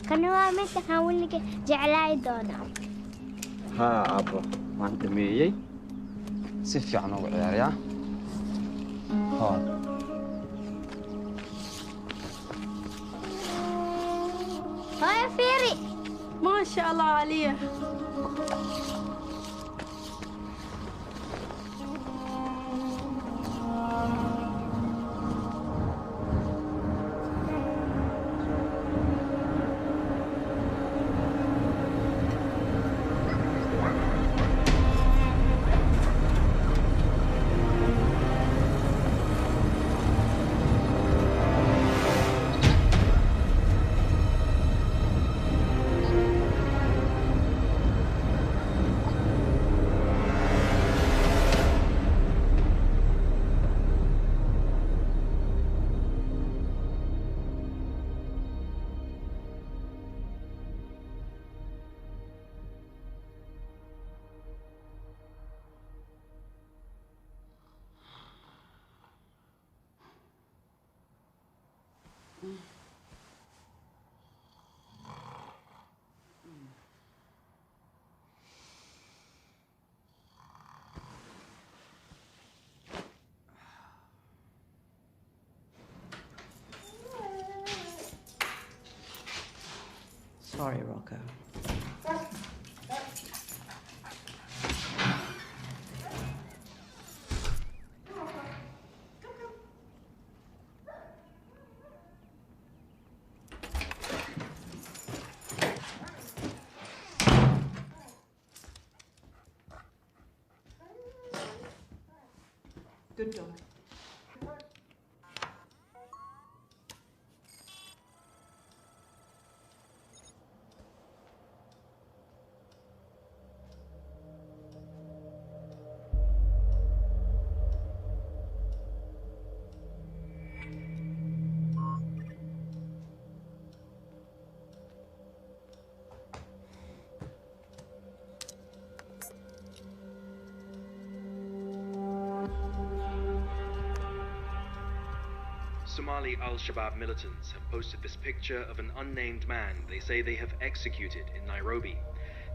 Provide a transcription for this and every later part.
كانوا عامل تحاول جعلاي دونا ها أبو ما أنت ميجي سفي عنو عياريا ها هاي فيري ما شاء الله عليه. Sorry, Rocco. Good dog. Somali al-Shabaab militants have posted this picture of an unnamed man they say they have executed in Nairobi.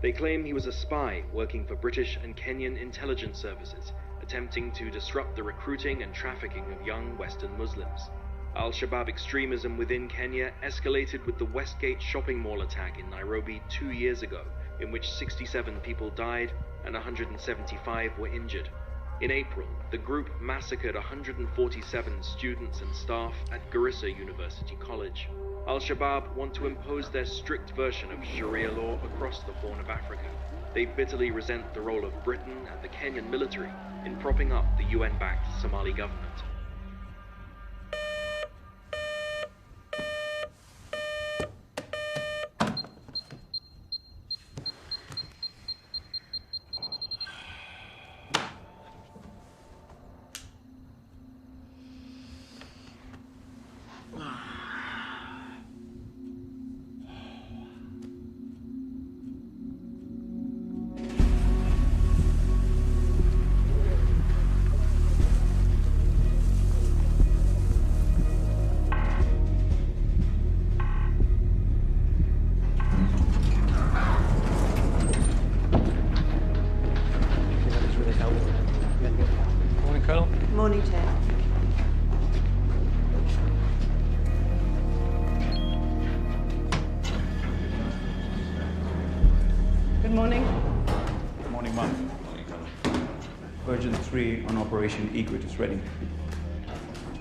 They claim he was a spy working for British and Kenyan intelligence services, attempting to disrupt the recruiting and trafficking of young Western Muslims. Al-Shabaab extremism within Kenya escalated with the Westgate shopping mall attack in Nairobi 2 years ago, in which 67 people died and 175 were injured. In April, the group massacred 147 students and staff at Garissa University College. Al-Shabaab want to impose their strict version of Sharia law across the Horn of Africa. They bitterly resent the role of Britain and the Kenyan military in propping up the UN-backed Somali government. Good morning. Morning, Mum. Version 3 on Operation Egret is ready.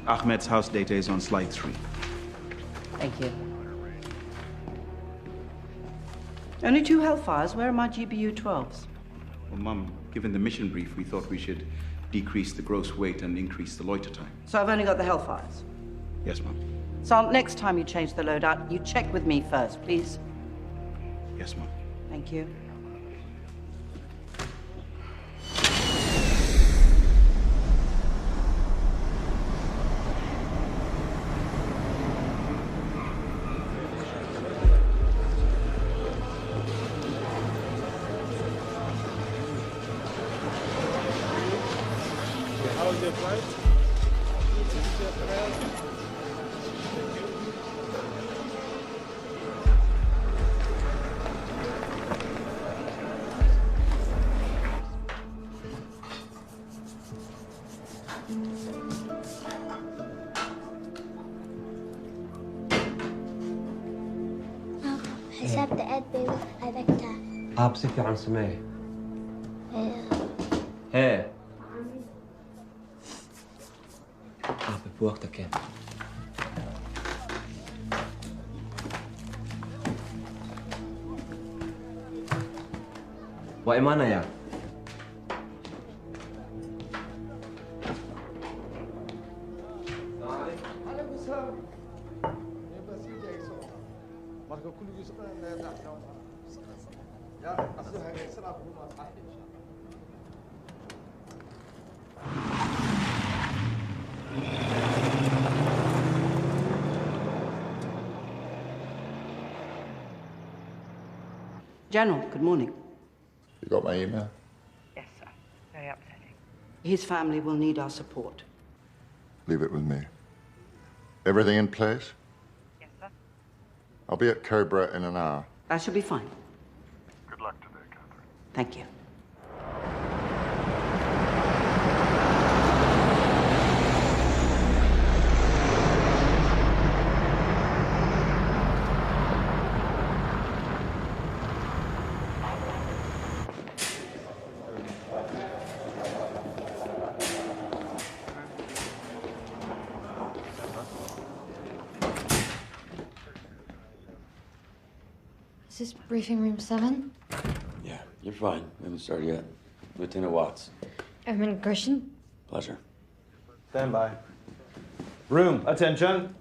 Ahmed's house data is on slide 3. Thank you. Only 2 Hellfires. Where are my GBU 12s? Well, Mum, given the mission brief, we thought we should decrease the gross weight and increase the loiter time. So I've only got the Hellfires. Yes, Mum. So next time you change the loadout, you check with me first, please. Yes, Mum. Thank you. How was your flight? حسبت قد أذكتها. بصفي عن سماية. إيه. ايه. بوقتك كان. وإيمانا يا. General, good morning. You got my email? Yes, sir. Very upsetting. His family will need our support. Leave it with me. Everything in place? Yes, sir. I'll be at Cobra in an hour. That should be fine. Good luck today, Catherine. Thank you. Is this briefing room 7? Yeah, you're fine. We haven't started yet. Lieutenant Watts. Airman Gershon? Pleasure. Stand by. Room, attention.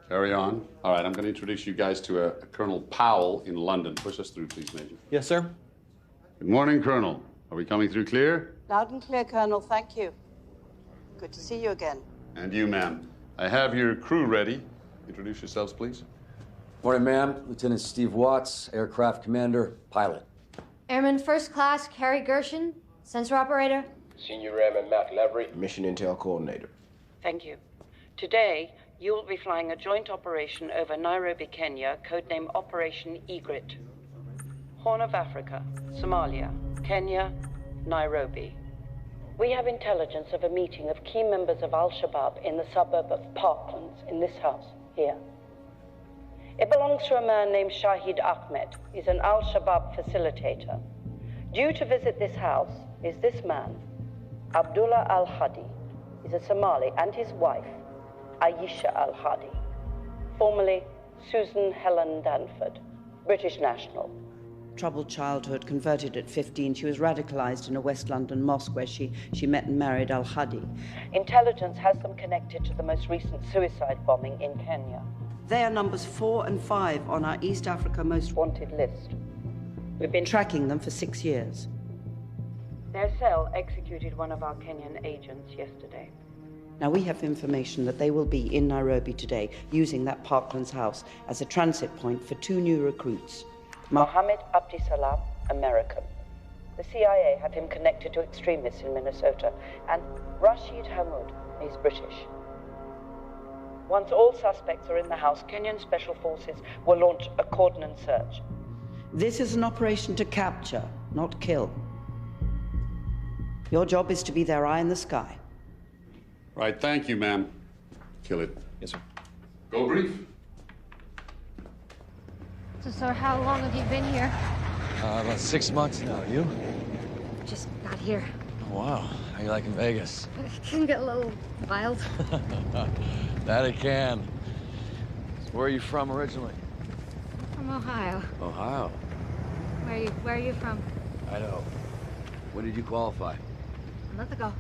Carry on. All right, I'm going to introduce you guys to a Colonel Powell in London. Push us through, please, Major. Yes, sir. Good morning, Colonel. Are we coming through clear? Loud and clear, Colonel. Thank you. Good to see you again. And you, ma'am. I have your crew ready. Introduce yourselves, please. Morning, ma'am. Lieutenant Steve Watts, aircraft commander, pilot. Airman First Class Carrie Gershon, sensor operator. Senior Airman Matt Lavery, mission intel coordinator. Thank you. Today, you will be flying a joint operation over Nairobi, Kenya, codename Operation Egret. Horn of Africa, Somalia, Kenya, Nairobi. We have intelligence of a meeting of key members of Al-Shabaab in the suburb of Parklands in this house, here. It belongs to a man named Shahid Ahmed. He's an Al-Shabaab facilitator. Due to visit this house is this man, Abdullah Al-Hadi. He's a Somali, and his wife, Aisha Al-Hadi, formerly Susan Helen Danford, British national. Troubled childhood, converted at 15. She was radicalized in a West London mosque where she met and married Al-Hadi. Intelligence has them connected to the most recent suicide bombing in Kenya. They are numbers 4 and 5 on our East Africa most wanted list. We've been tracking them for 6 years. Their cell executed one of our Kenyan agents yesterday. Now, we have information that they will be in Nairobi today, using that Parklands house as a transit point for 2 new recruits. Mohammed Abdisalam, American. The CIA have him connected to extremists in Minnesota, and Rashid Hamoud, he's British. Once all suspects are in the house, Kenyan Special Forces will launch a cordon search. This is an operation to capture, not kill. Your job is to be their eye in the sky. Right, thank you, ma'am. Kill it. Yes, sir. Go brief. So, sir, how long have you been here? About 6 months now. You? Just got here. Oh, wow. How you liking Vegas? It can get a little wild. That it can. So where are you from originally? From Ohio. Ohio. Where are you from? Idaho. When did you qualify? A month ago.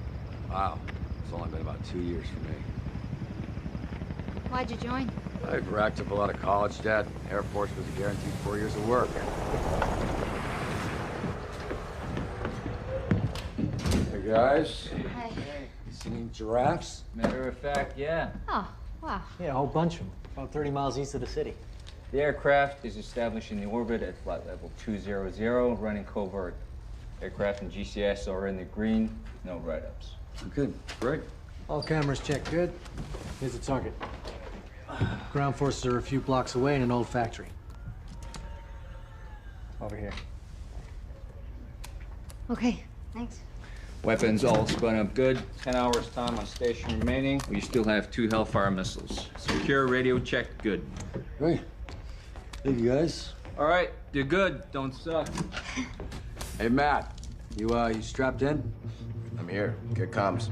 Wow. It's only been about 2 years for me. Why'd you join? I've racked up a lot of college debt. Air Force was a guaranteed 4 years of work. Hey, guys. Hi. Seen giraffes? Matter of fact, yeah. Oh, wow. Yeah, a whole bunch of them. About 30 miles east of the city. The aircraft is establishing the orbit at flight level 200, running covert. Aircraft and GCS are in the green, no write-ups. Okay, great. All cameras checked good. Here's the target. Ground forces are a few blocks away in an old factory. Over here. Okay, thanks. Weapons all spun up good. 10 hours time on station remaining. We still have 2 Hellfire missiles. Secure, radio checked, good. Great. Thank you, guys. All right, do good, don't suck. Hey, Matt, you strapped in? I'm here. Good comms.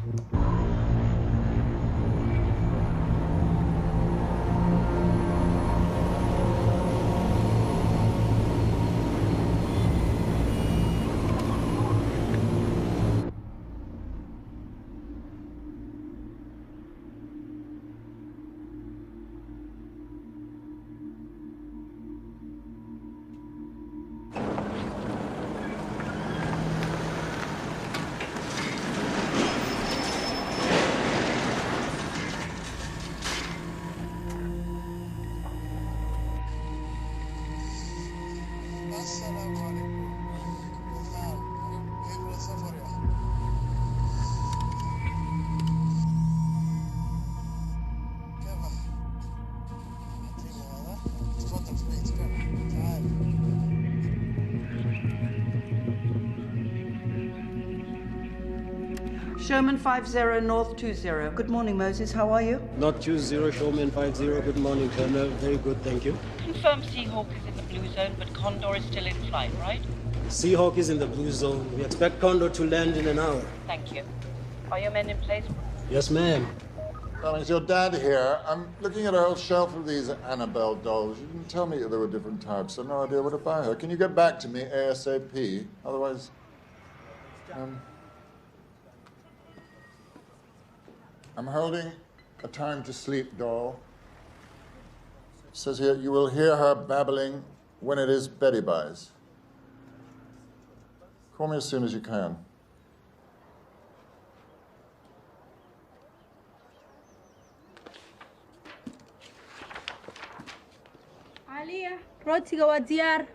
Sherman 50 North 20. Good morning, Moses. How are you? Not 20, Showman 50. Good morning, Colonel. Very good, thank you. Confirm Seahawk is in the blue zone, but Condor is still in flight, right? Seahawk is in the blue zone. We expect Condor to land in an hour. Thank you. Are your men in place? Yes, ma'am. Darling, is your dad here? I'm looking at a whole shelf of these Annabelle dolls. You didn't tell me there were different types. I've no idea where to buy her. Can you get back to me ASAP? Otherwise, I'm holding a time to sleep doll. It says here, you will hear her babbling when it is Betty buys. Call me as soon as you can. عليا روتيga waa diyaar.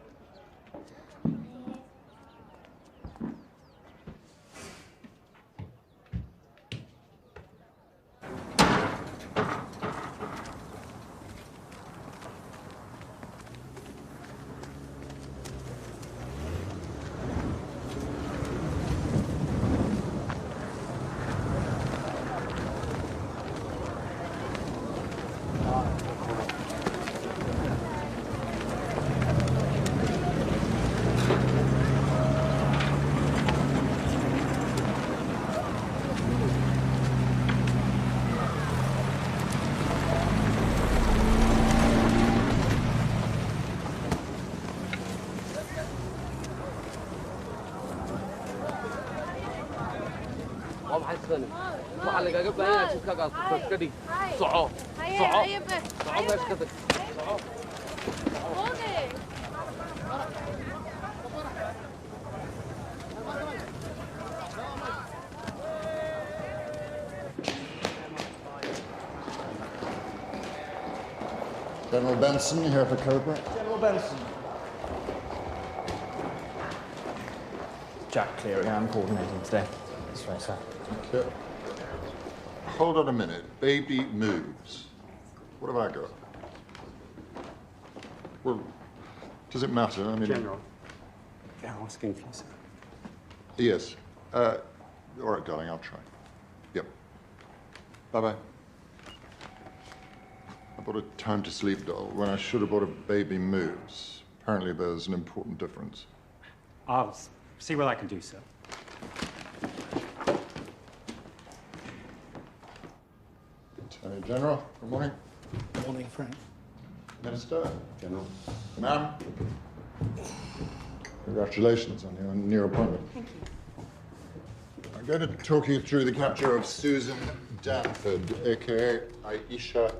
waxaa lagaga baahan yahay jidkaaga ka dhig soco soco soco meesha ka tag General Benson, here for Cobra. General Benson. Jack Cleary, I'm coordinating today. That's right, sir. Okay. Hold on a minute. Baby moves. What have I got? Well, does it matter? I mean... General. Yeah, I'm asking for you, sir. Yes. All right, darling, I'll try. Yep. Bye-bye. I bought a time-to-sleep doll when I should have bought a baby moves. Apparently there's an important difference. I'll see what I can do, sir. Attorney General, good morning. Good morning, Frank. Minister. General. Ma'am. Congratulations on your new appointment. Thank you. I'm going to talk you through the capture of Susan Danford, aka Aisha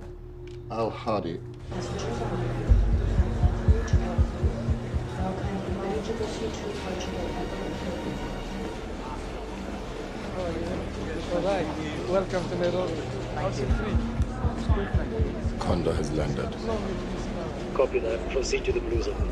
Al-Hadi. Welcome to Nairobi. How's it free? Condor has landed. Copy that. Proceed to the blue zone.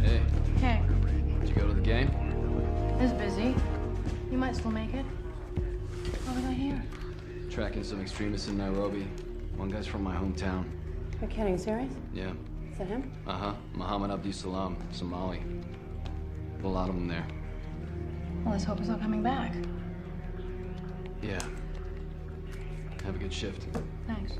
Hey, Hey, did you go to the game? it's busy. You might still make it. What did I hear? Tracking some extremists in Nairobi. One guy's from my hometown. You're kidding, serious? Yeah. Is that him? Uh-huh. Muhammad Abdi Salam, Somali. A lot of them there. Well, let's hope he's not coming back. Yeah. Have a good shift. Thanks.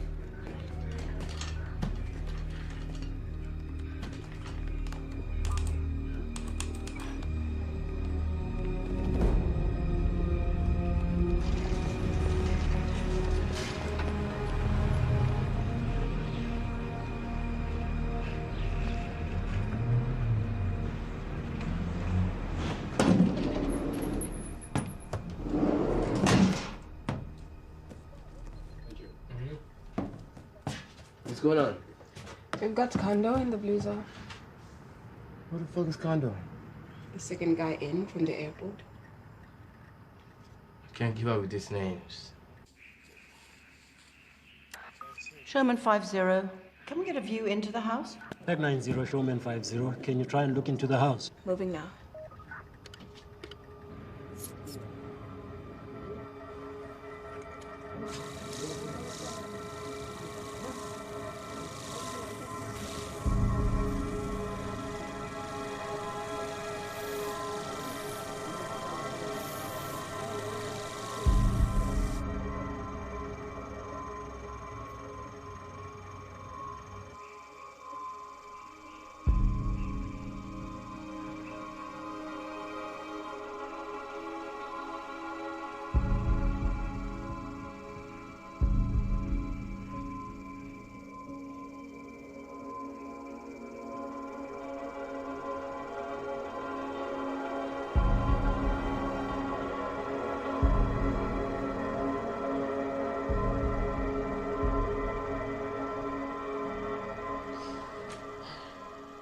What's going on? We've got Kondo in the blue zone. Who the fuck is Kondo? The second guy in from the airport. I can't keep up with these names. Showman 50, can we get a view into the house? Tag 90, Showman 50. Can you try and look into the house? Moving now.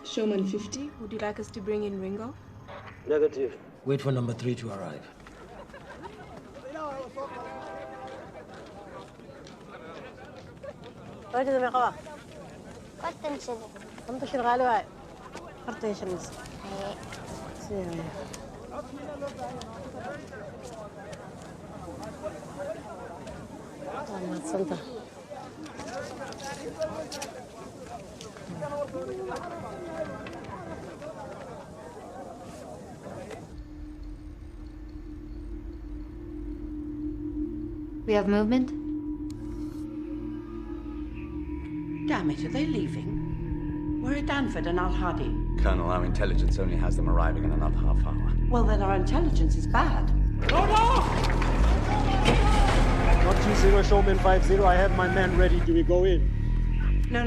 Showman 50, would you like us to bring in Ringo? Negative. Wait for number 3 to arrive. راجل ما قوا قد تنشد كم تشيل غالي واي حتى يشمس سيري ما تصلت We have movement? Damn it, are they leaving? Where are Danford and Al-Hadi? Colonel, our intelligence only has them arriving in another half hour. Well, then our intelligence is bad. Not 20, Showman 50. I have my men ready. Do we go in? No,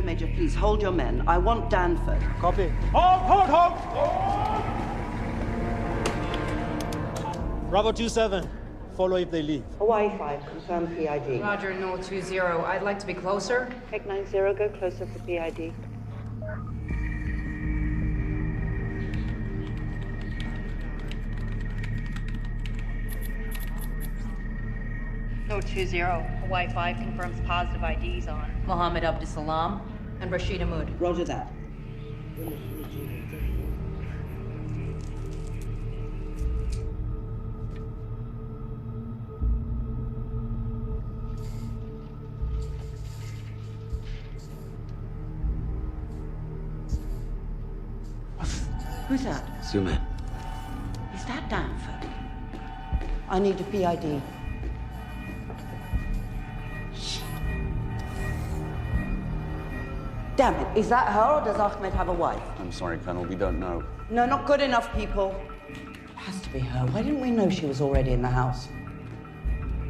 Major, please, hold your men. I want Danford. Copy. Hold! Bravo 27. Follow if they leave. Hawaii 5, confirm PID. Roger, Null 20. I'd like to be closer. Take 90, go closer for PID. Null 20. Hawaii 5 confirms positive IDs on Mohammed Abdi Salam and Rashid Ahmad. Roger that. Who's that? Suman. Is that Danford? I need a PID. Damn it, is that her or does Ahmed have a wife? I'm sorry, Colonel, we don't know. No, not good enough, people. It has to be her. Why didn't we know she was already in the house?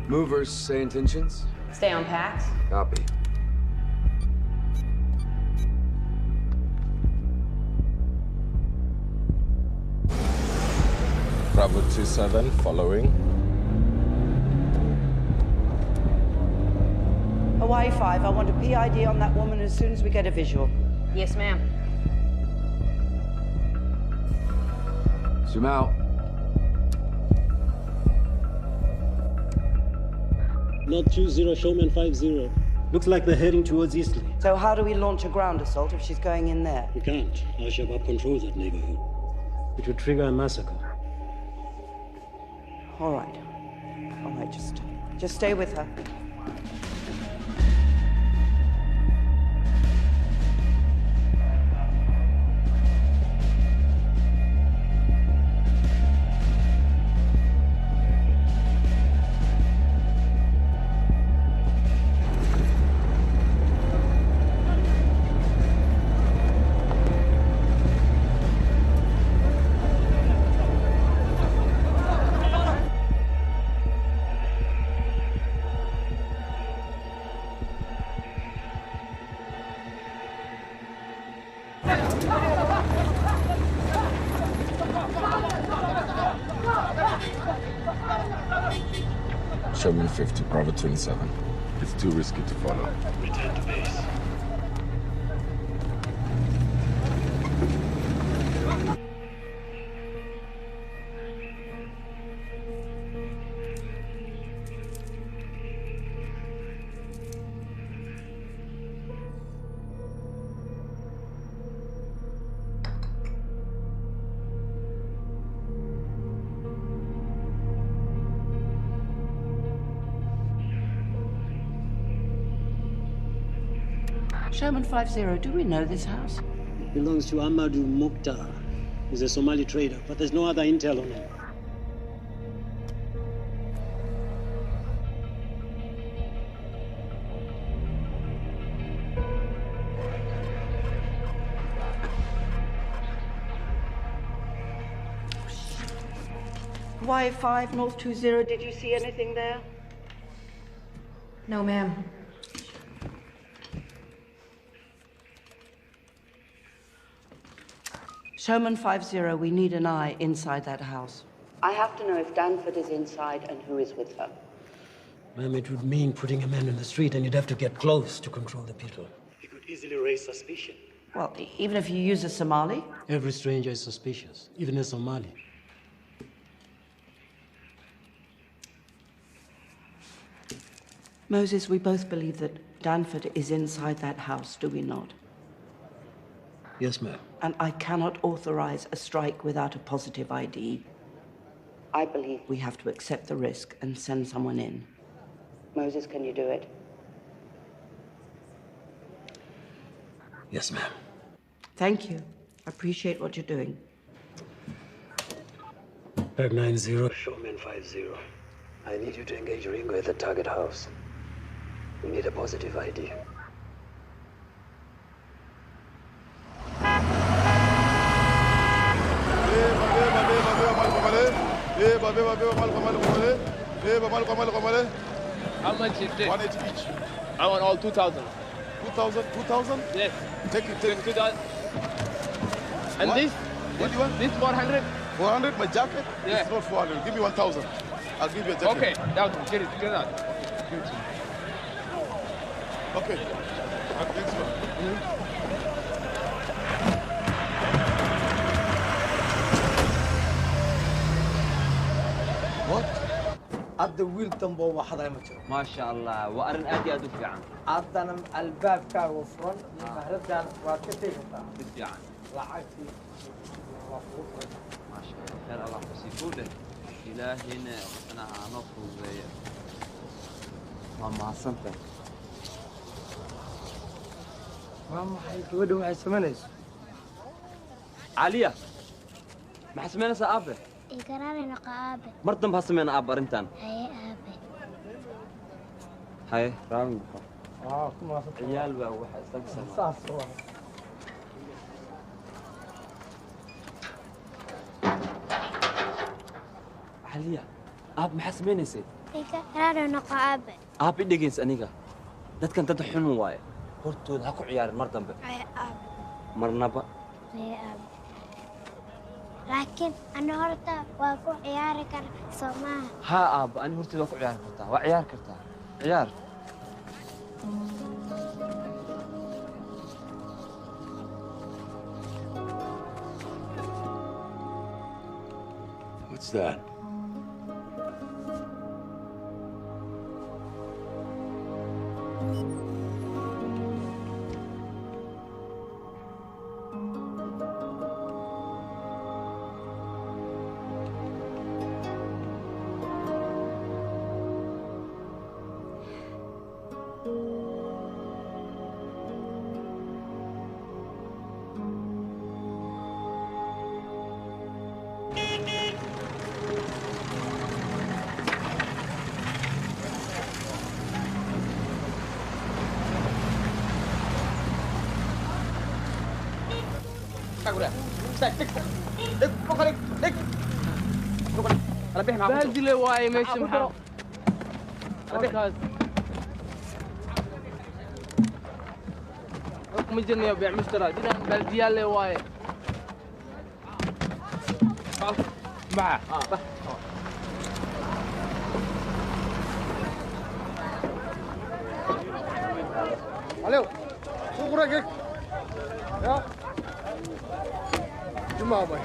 Movers, say intentions. Stay on packs. Copy. Bravo 27, following. Hawaii 5, I want a PID on that woman as soon as we get a visual. Yes, ma'am. Zoom out. Not 20, showman 50. Looks like they're heading towards Eastleigh. So how do we launch a ground assault if she's going in there? We can't. Al-Shabaab controls that neighborhood. It would trigger a massacre. All right, just stay with her. Showman 50, Bravo 27. It's too risky to follow. Return to base. Sherman 50, do we know this house? It belongs to Amadou Mukhtar. He's a Somali trader, but there's no other intel on him. Hawaii 5, North 20, did you see anything there? No, ma'am. Showman 50, we need an eye inside that house. I have to know if Danford is inside and who is with her. Ma'am, it would mean putting a man in the street and you'd have to get close to control the people. He could easily raise suspicion. Well, even if you use a Somali? Every stranger is suspicious, even a Somali. Moses, we both believe that Danford is inside that house, do we not? Yes, ma'am. And I cannot authorize a strike without a positive ID. I believe we have to accept the risk and send someone in. Moses, can you do it? Yes, ma'am. Thank you. I appreciate what you're doing. Pack 90, Showman 50. I need you to engage Ringo at the target house. We need a positive ID. How much is this? 180 each. I want all 2,000. 2,000? 2,000? Yes. Take it, take it. 2,000. And What? this? What do you want? This 400? 400? My jacket? Yeah. It's not 400. Give me 1,000. I'll give you a jacket. Okay, down. Get it out. Give it to me. Okay. Thanks, man. What? hadda wiil dambo waxaday ma jiro ما شاء الله وأرن أدي أدو في عن haddana albaabkaaga furan iyo mahradaan waad ka tegi kartaa في عن lacagtii waa kugu furan ما شاء الله خير الله يسيبونه إلهنا أنا نصر زي ما حسنت waa maxay gabadha waxay samaynayso عالية ما حسمينا سقافة إقرار نقابة. مرتم بحسمين أب أرنتان. هاي أبي. هاي رامي. كم عيال بقى واحد استنسل. صح. عليا أب محسمين يسي. إقرار نقابة. أب إدقينس أنيقا. dadkan dad xun waaye hortooda ha ku ciyaarin mar dambe marnaba laakiin ana horta waa ku ciyaari kara Soomaa ha aab ani hortooda waa ku ciyaari kartaa waa ciyaar kartaa ciyaar What's that? بهدلة واي ماشي محمد حكم الجنة يبيع مشترى دينا بلديالة واي معه عليو شو رأيك يا جماعة باي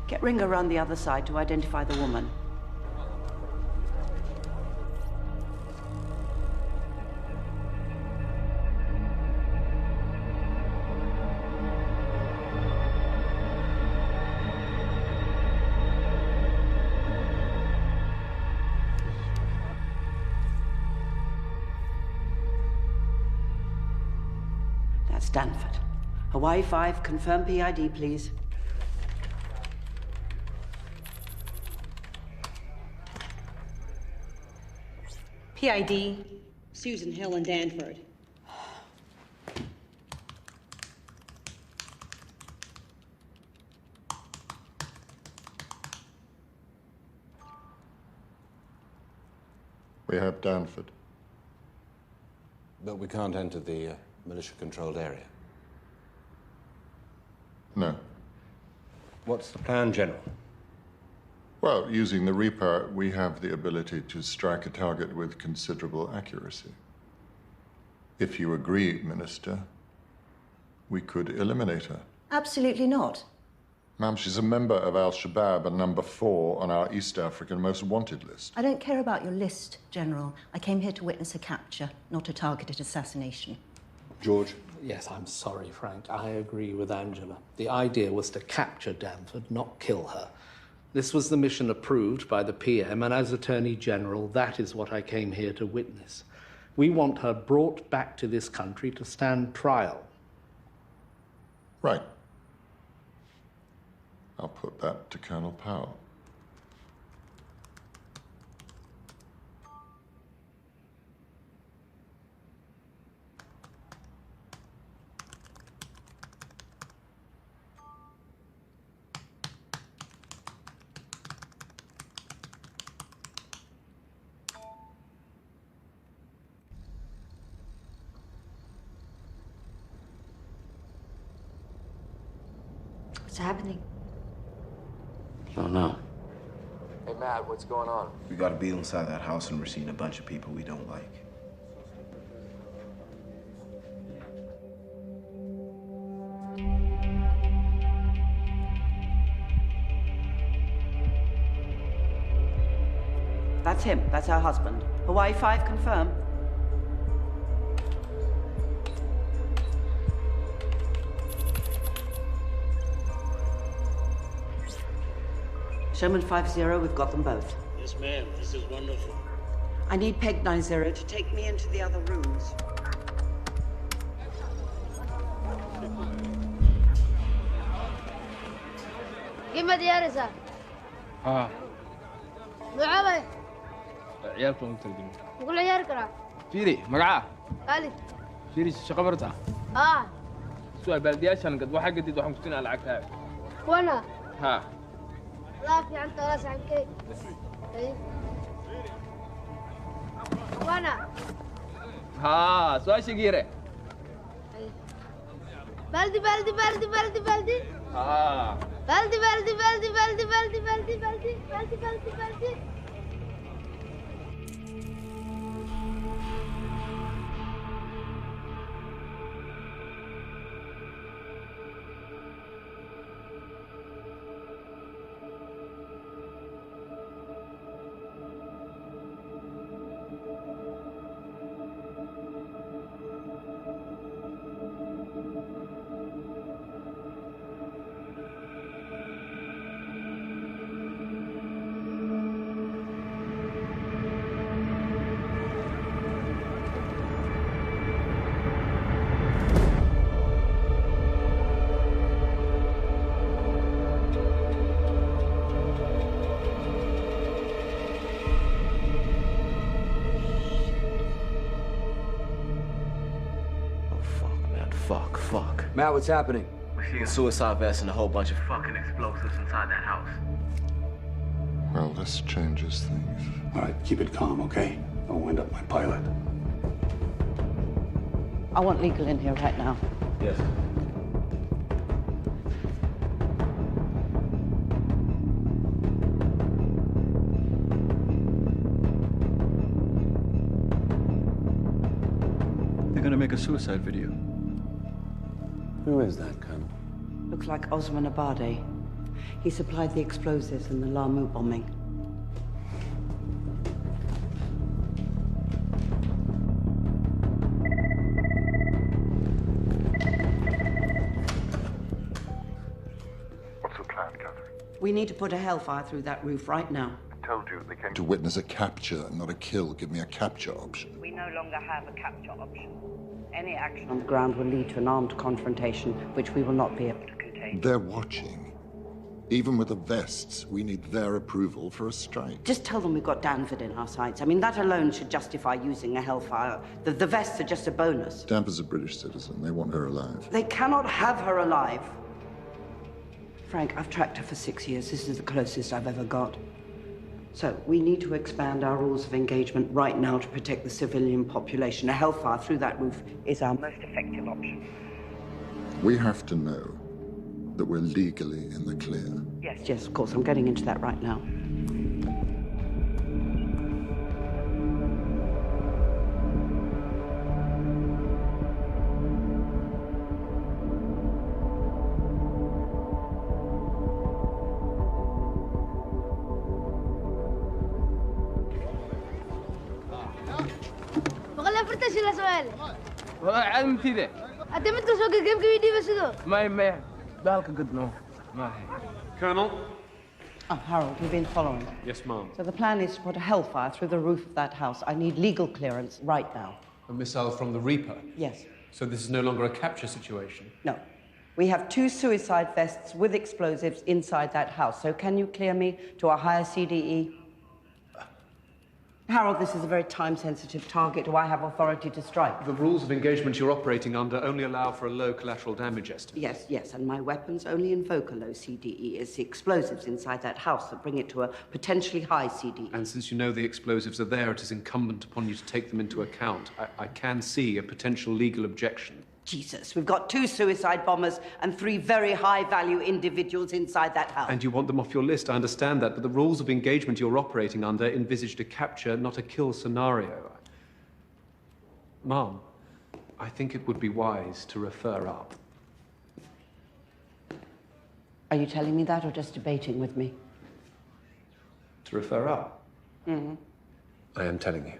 Get Ringo around the other side to identify the woman. That's Danford. Hawaii 5, confirm PID, please. PID, Susan Hill and Danford. We have Danford. But we can't enter the militia-controlled area. No. What's the plan, General? Well, using the Reaper, we have the ability to strike a target with considerable accuracy. If you agree, Minister, we could eliminate her. Absolutely not. Ma'am, she's a member of Al-Shabaab and number 4 on our East African most wanted list. I don't care about your list, General. I came here to witness a capture, not a targeted assassination. George? Yes, I'm sorry, Frank. I agree with Angela. The idea was to capture Danford, not kill her. This was the mission approved by the PM, and as Attorney General, that is what I came here to witness. We want her brought back to this country to stand trial. Right. I'll put that to Colonel Powell. What's happening? Oh, no. Hey, Matt, what's going on? We got a beat inside that house and we're seeing a bunch of people we don't like. That's him. That's her husband. Hawaii 5, confirm. Sherman 5-0, we've got them both. Yes, ma'am. This is wonderful. I need Peg 9-0 to take me into the other rooms. Give me the Arisa. ها Mu'away. عيالكم ترجم Mukula yar kara. فيري مقعة Khalid. فيري شقة برتا Ah. سؤال بلدياشان قد واحد قد واحد مكتين على عكاها Wana. ها لا في عن تراس عن كي. Wana. ها سؤال شقيرة بلدي بلدي بلدي بلدي بلدي. ها بلدي بلدي بلدي بلدي بلدي بلدي بلدي بلدي بلدي بلدي. Fuck. Matt, what's happening? We're seeing suicide vests and a whole bunch of fucking explosives inside that house. Well, this changes things. All right, keep it calm, okay? Don't wind up my pilot. I want legal in here right now. Yes. They're gonna make a suicide video. Who is that, Colonel? Looks like Osman Abade. He supplied the explosives in the Lamu bombing. What's the plan, Catherine? We need to put a hellfire through that roof right now. I told you they came to witness a capture, not a kill. Give me a capture option. We no longer have a capture option. Any action on the ground will lead to an armed confrontation, which we will not be able to contain. They're watching. Even with the vests, we need their approval for a strike. Just tell them we've got Danford in our sights. I mean, that alone should justify using a Hellfire. The vests are just a bonus. Danford's a British citizen. They want her alive. They cannot have her alive. Frank, I've tracked her for 6 years. This is the closest I've ever got. So, we need to expand our rules of engagement right now to protect the civilian population. A Hellfire through that roof is our most effective option. We have to know that we're legally in the clear. Yes, of course. I'm getting into that right now. بقول فرت شيء سؤال عالم تيده أنت متك سوق الجيم كبيدي بس ده ما بالك قد نو ما هي Colonel? Oh, Harold, you've been following. Yes, ma'am. So the plan is to put a Hellfire through the roof of that house. I need legal clearance right now. A missile from the Reaper? Yes. So this is no longer a capture situation? No. We have 2 suicide vests with explosives inside that house. So can you clear me to a higher CDE? Harold, this is a very time-sensitive target. Do I have authority to strike? The rules of engagement you're operating under only allow for a low collateral damage estimate. Yes, and my weapons only invoke a low CDE. It's the explosives inside that house that bring it to a potentially high CDE. And since you know the explosives are there, it is incumbent upon you to take them into account. I can see a potential legal objection. Jesus, we've got 2 suicide bombers and 3 very high-value individuals inside that house. And you want them off your list, I understand that, but the rules of engagement you're operating under envisaged a capture, not a kill scenario. Ma'am, I think it would be wise to refer up. Are you telling me that or just debating with me? To refer up? Mm-hmm. I am telling you.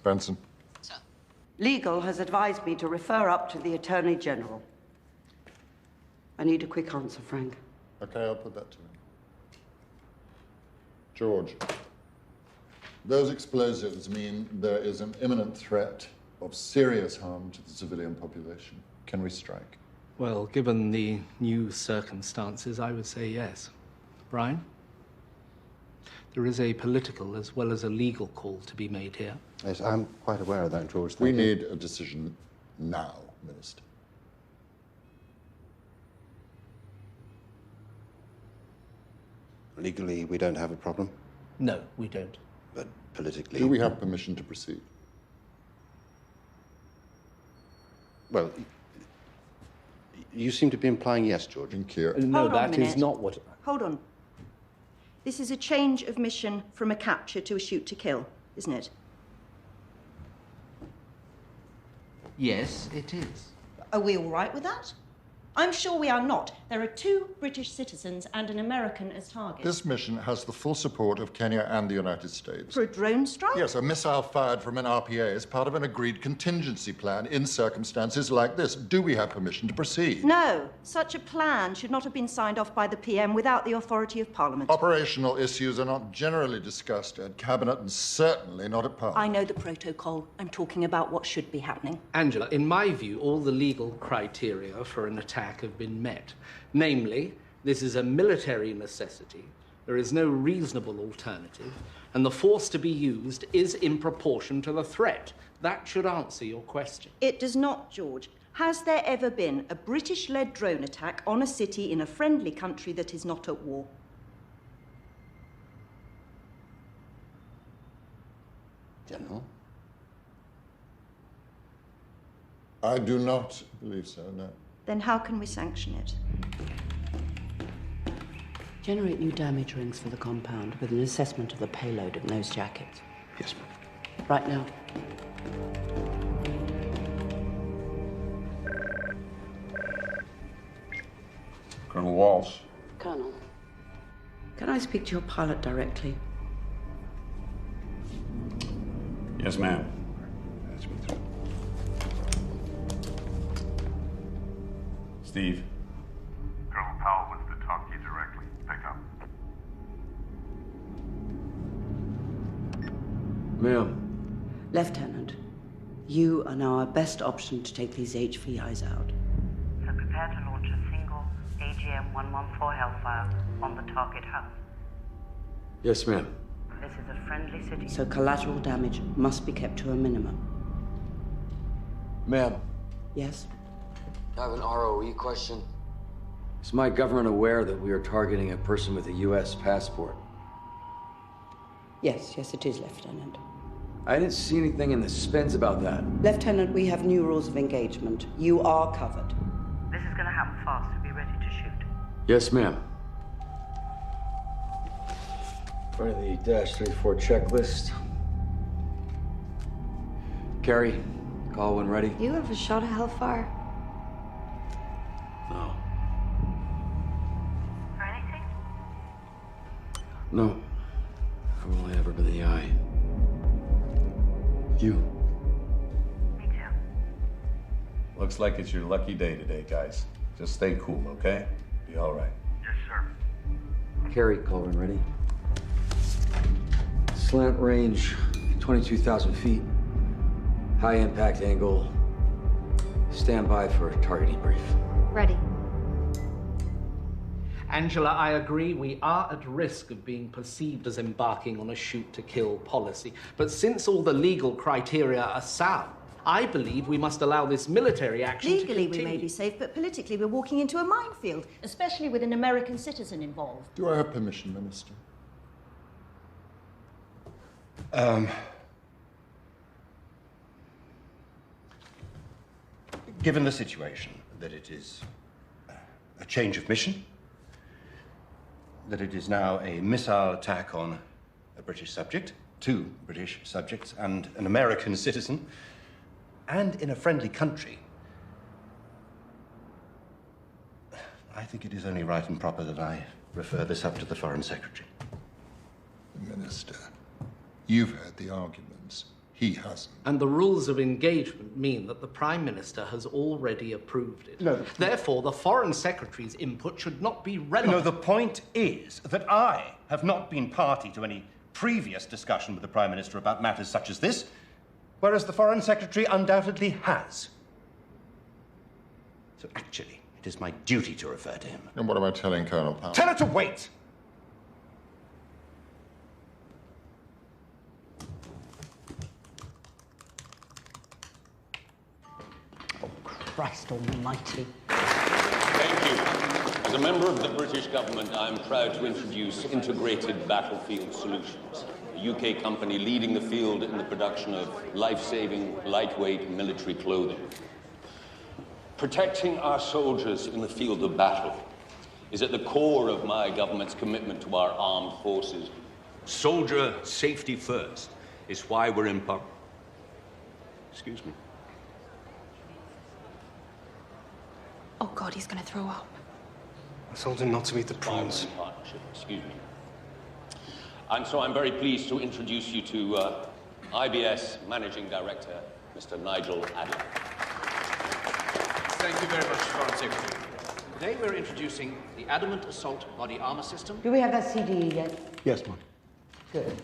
Benson. Legal has advised me to refer up to the Attorney General. I need a quick answer, Frank. Okay, I'll put that to him. George, those explosives mean there is an imminent threat of serious harm to the civilian population. Can we strike? Well, given the new circumstances, I would say yes. Brian? There is a political as well as a legal call to be made here. Yes, I'm quite aware of that, George. We need a decision now, Minister. Legally, we don't have a problem. No, we don't. But politically... Do we have permission to proceed? Well, you seem to be implying yes, George. Thank you. No, Hold on a that is minute. not what... Hold on. This is a change of mission from a capture to a shoot to kill, isn't it? Yes, it is. Are we all right with that? I'm sure we are not. There are 2 British citizens and an American as targets. This mission has the full support of Kenya and the United States. For a drone strike? Yes, a missile fired from an RPA is part of an agreed contingency plan in circumstances like this. Do we have permission to proceed? No. Such a plan should not have been signed off by the PM without the authority of Parliament. Operational issues are not generally discussed at Cabinet and certainly not at Parliament. I know the protocol. I'm talking about what should be happening. Angela, in my view, all the legal criteria for an attack have been met. Namely, this is a military necessity, there is no reasonable alternative, and the force to be used is in proportion to the threat. That should answer your question. It does not, George. Has there ever been a British-led drone attack on a city in a friendly country that is not at war? General? I do not believe so, no. Then how can we sanction it? Generate new damage rings for the compound with an assessment of the payload of those jackets. Yes, ma'am. Right now. Colonel Walsh. Colonel, can I speak to your pilot directly? Yes, ma'am. That's me through. Steve. Colonel Powell wants to talk to you directly. Pick up. Ma'am, Lieutenant, you are now our best option to take these HVIs out. So prepare to launch a single AGM-114 Hellfire on the target house. Yes, ma'am. This is a friendly city. So collateral damage must be kept to a minimum. Ma'am. Yes? I have an ROE question. Is my government aware that we are targeting a person with a U.S. passport? Yes, it is, Lieutenant. I didn't see anything in the spins about that. Lieutenant, we have new rules of engagement. You are covered. This is going to happen fast, so be ready to shoot. Yes, ma'am. Part of the -34 checklist. Carrie, call when ready. You ever shot a Hellfire? No. For anything? No. I've only ever been the eye. You. Me too. Looks like it's your lucky day today, guys. Just stay cool, okay? Be all right. Yes, sir. Carrie, call when ready. Slant range, 22,000 feet. High impact angle. Stand by for a targeting brief. Ready. Angela, I agree we are at risk of being perceived as embarking on a shoot-to-kill policy. But since all the legal criteria are sound, I believe we must allow this military action to Legally, we continue. may be safe, but politically, we're walking into a minefield, especially with an American citizen involved. Do I have permission, Minister? Given the situation, that it is a change of mission, that it is now a missile attack on a British subject, 2 British subjects, and an American citizen, and in a friendly country, I think it is only right and proper that I refer this up to the Foreign Secretary. Minister, you've heard the arguments. He hasn't. And the rules of engagement mean that the Prime Minister has already approved it. No. Therefore, the Foreign Secretary's input should not be relevant. No, the point is that I have not been party to any previous discussion with the Prime Minister about matters such as this, whereas the Foreign Secretary undoubtedly has. So actually, it is my duty to refer to him. And what about telling Colonel Powell? Tell her to wait! Christ almighty. Thank you. As a member of the British government, I am proud to introduce Integrated Battlefield Solutions, a UK company leading the field in the production of life-saving, lightweight military clothing. Protecting our soldiers in the field of battle is at the core of my government's commitment to our armed forces. Soldier safety first is why we're in power. Excuse me. Oh God, he's gonna throw up. I told him not to eat the prawns. Excuse me. And so I'm very pleased to introduce you to IBS Managing Director, Mr. Nigel Adler. Thank you very much, Foreign Secretary. Today we're introducing the Adamant Assault Body Armor System. Do we have that CDE yet? Yes, ma'am. Good.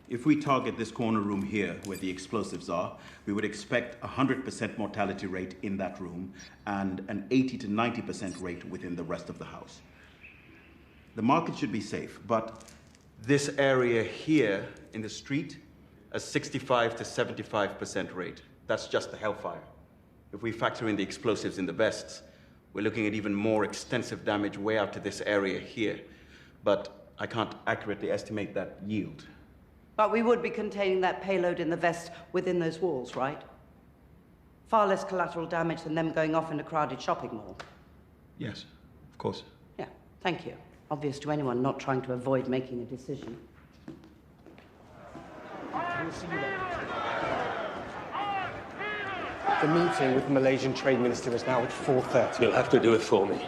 If we target this corner room here, where the explosives are, we would expect a 100% mortality rate in that room and an 80 to 90% rate within the rest of the house. The market should be safe, but This area here in the street, a 65 to 75% rate. That's just the Hellfire. If we factor in the explosives in the vests, we're looking at even more extensive damage way out to this area here. But I can't accurately estimate that yield. But we would be containing that payload in the vest within those walls, right? Far less collateral damage than them going off in a crowded shopping mall. Yes, of course. Yeah, thank you. Obvious to anyone not trying to avoid making a decision. We'll see you later. The meeting with the Malaysian Trade Minister is now at 4:30. You'll have to do it for me.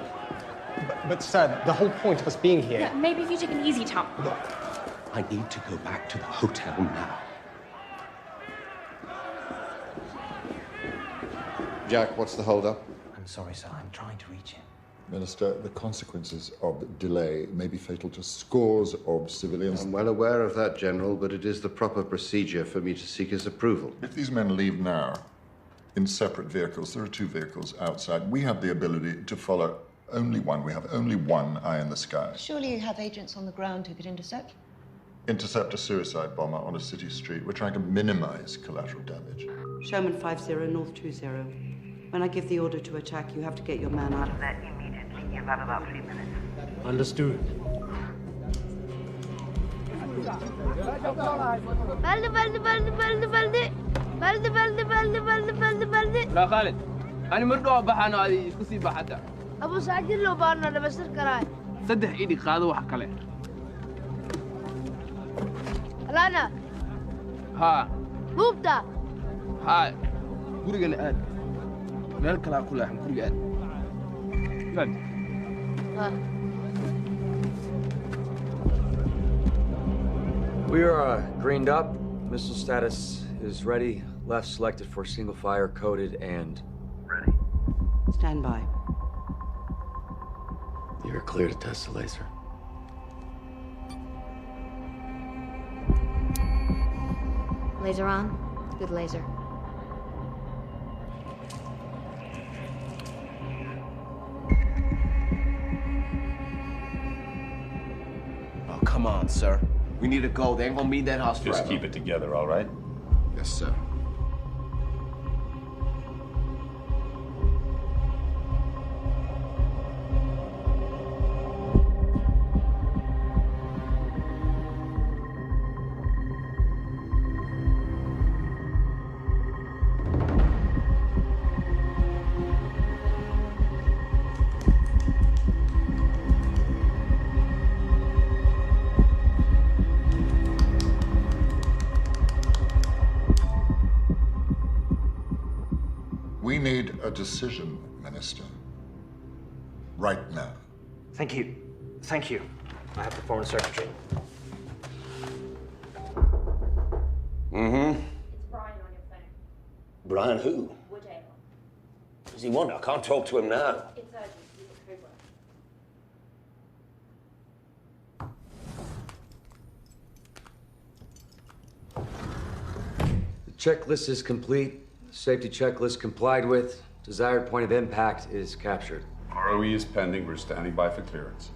But sir, the whole point of us being here... Yeah, maybe if you take it easy, Tom. Look, I need to go back to the hotel now. Jack, what's the holdup? I'm sorry, sir. I'm trying to reach him. Minister, the consequences of delay may be fatal to scores of civilians. I'm well aware of that, General, but it is the proper procedure for me to seek his approval. If these men leave now in separate vehicles, there are 2 vehicles outside, we have the ability to follow only one. We have only one eye in the sky. Surely you have agents on the ground who could intercept? Intercept a suicide bomber on a city street. We're trying to minimize collateral damage. Sherman 50, North 20. When I give the order to attack, you have to get your man out of That immediately. You have about 3 minutes. Understood. لا خالد أنا مردوا بحنا هذه كسي بحدا أبو ساجد لو بارنا لبسر كراي صدح إيدي قادو وحكى له لانا ها موبتا ها قولي أنا آد مالك لا كلها هم قولي آد قد We are greened up. Missile status is ready. Left selected for single fire, coded, and ready. Stand by. You're clear to test the laser. Laser on. Good laser. Oh, come on, sir. We need to go. They ain't gonna meet that house forever. Just keep it together, all right? Yes, sir. We need a decision, Minister. Right now. Thank you. Thank you. I have the Foreign Secretary. Mm-hmm. It's Brian on your phone. Brian who? Woodale. Does he want? I can't talk to him now. It's urgent. Use a code word. The checklist is complete. Safety checklist complied with. Desired point of impact is captured. ROE is pending. We're standing by for clearance.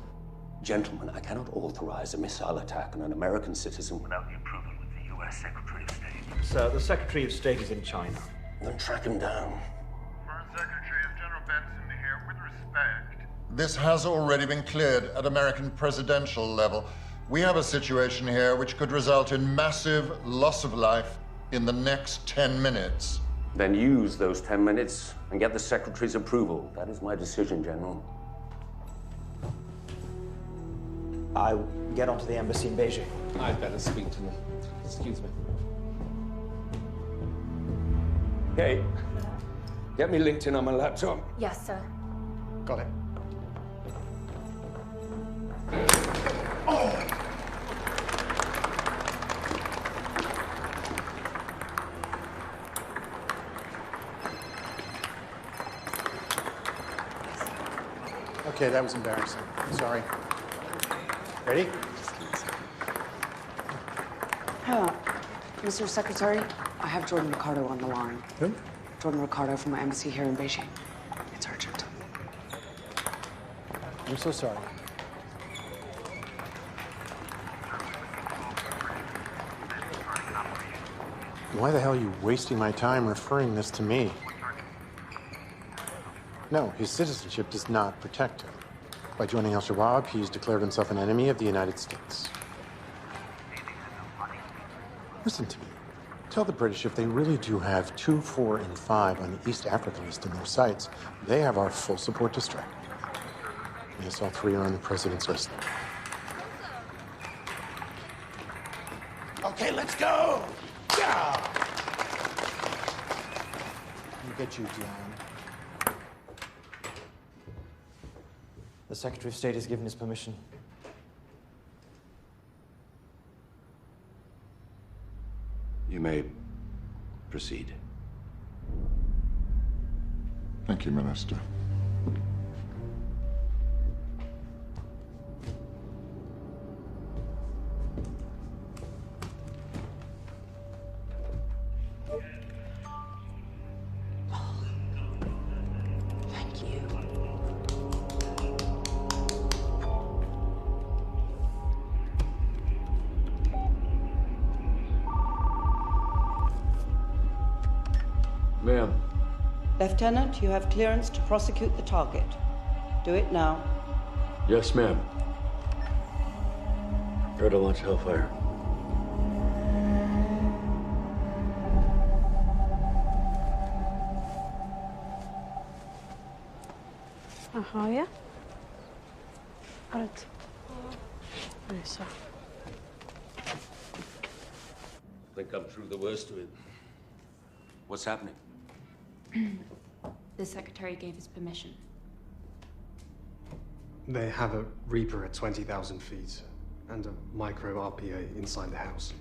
Gentlemen, I cannot authorize a missile attack on an American citizen without the approval of the U.S. Secretary of State. Sir, the Secretary of State is in China. Then track him down. Foreign Secretary of General Benson here, with respect. This has already been cleared at American presidential level. We have a situation here which could result in massive loss of life in the next 10 minutes. Then use those 10 minutes and get the Secretary's approval. That is my decision, General. I get onto the embassy in Beijing. I'd better speak to them. Excuse me. Hey, get me LinkedIn on my laptop. Yes, sir. Got it. Okay, that was embarrassing. Sorry. Ready? Mr. Secretary, I have Jordan Ricardo on the line. Who? Jordan Ricardo from my embassy here in Beijing. It's urgent. I'm so sorry. Why the hell are you wasting my time referring this to me? No, his citizenship does not protect him. By joining Al-Shabaab, he's declared himself an enemy of the United States. Listen to me. Tell the British if they really do have 2, 4, and 5 on the East Africa list in their sights, they have our full support to strike. Yes, all 3 are on the president's list. Okay, let's go! Yeah! I'll get you, Dion. The Secretary of State has given his permission. You may proceed. Thank you, Minister. Ma'am. Lieutenant, you have clearance to prosecute the target. Do it now. Yes, ma'am. Prepare to launch Hellfire. هايا أرد صح. I think I'm through the worst of it. What's happening? The Secretary gave his permission. They have a Reaper at 20,000 feet and a micro RPA inside the house.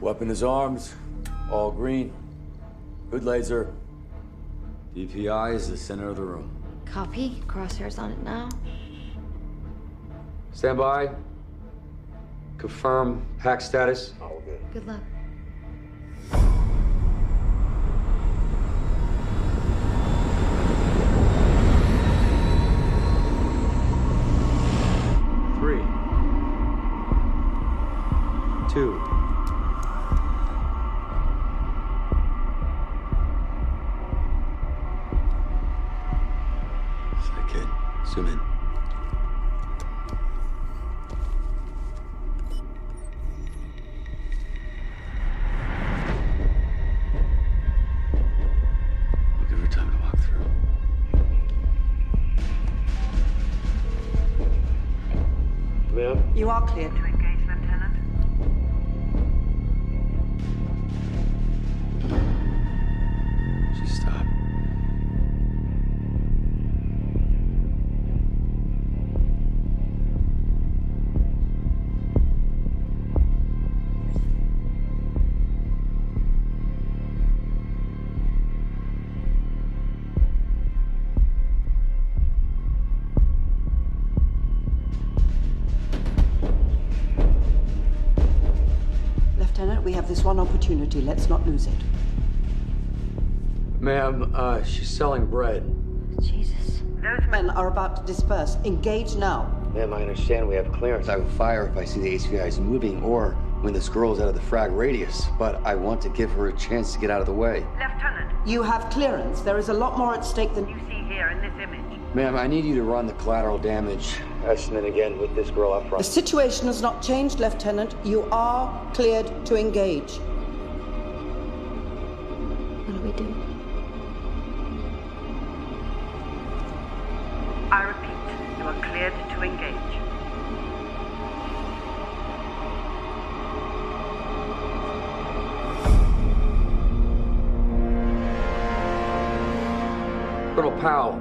Weapon is armed, all green. Good laser. DPI is the center of the room. Copy. Crosshairs on it now. Stand by. Confirm pack status. Good luck. Three. Two. Kid, zoom in. We'll give her time to walk through. Ma'am? You are cleared to engage, Lieutenant. She stopped. Lieutenant, we have this one opportunity. Let's not lose it. Ma'am, she's selling bread. Jesus. Those men are about to disperse. Engage now. Ma'am, I understand we have clearance. I will fire if I see the HVIs moving or when this girl's out of the frag radius, but I want to give her a chance to get out of the way. Lieutenant, you have clearance. There is a lot more at stake than you see here in this image. Ma'am, I need you to run the collateral damage estimate again with this girl up The front. situation has not changed, Lieutenant. You are cleared to engage. What do we do? I repeat, you are cleared to engage. Colonel Powell,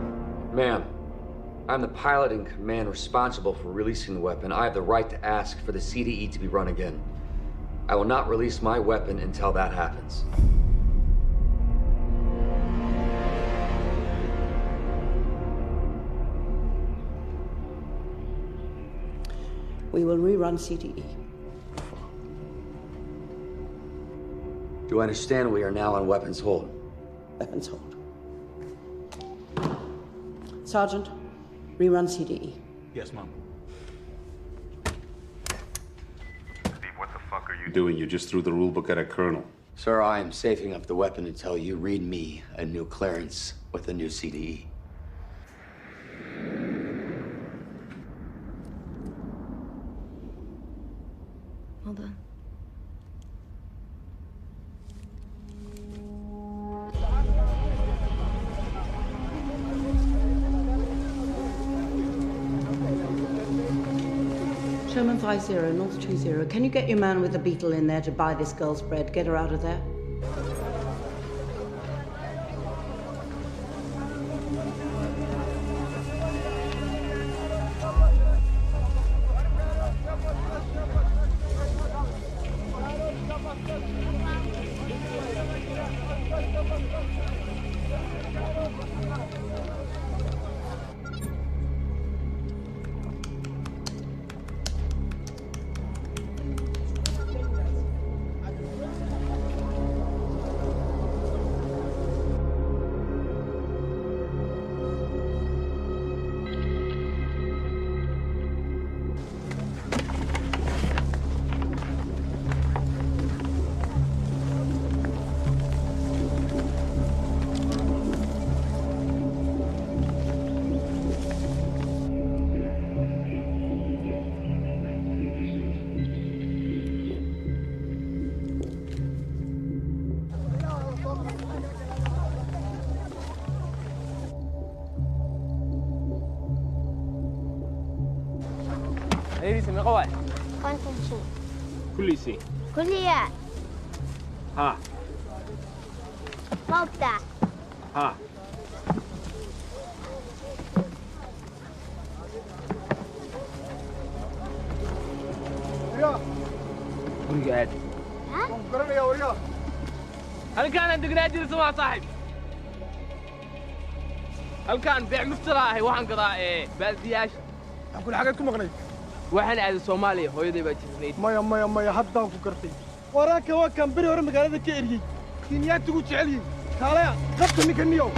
ma'am, I'm the pilot in command responsible for releasing the weapon. I have the right to ask for the CDE to be run again. I will not release my weapon until that happens. We will rerun CDE. Do I understand we are now on weapons hold? Weapons hold. Sergeant, rerun CDE. Yes, Mom. Steve, what the fuck are you Doing? You just threw the rule book at a colonel. Sir, I am safing up the weapon until you read me a new clearance with a new CDE. Hold on. Sherman 50, North 20. Can you get your man with the beetle in there to buy this girl's bread? Get her out of there. هذه سمي قواعد كنتم شيء كل شيء كليات ها موقع ها ورقة عاد ها؟ يا ورقة هل كان عندك نادي اسمه صاحب؟ هل كان بيع مفتراهي وحن قضاء بلدياش؟ أقول حاجتكم مغني وحن عاد الصومالي هو يدي بيت سنيد مايا حتى فكرتي وراك هو كان بري ورا مقالة كيري كينيات تقول شعلي كاليا قبط منك اليوم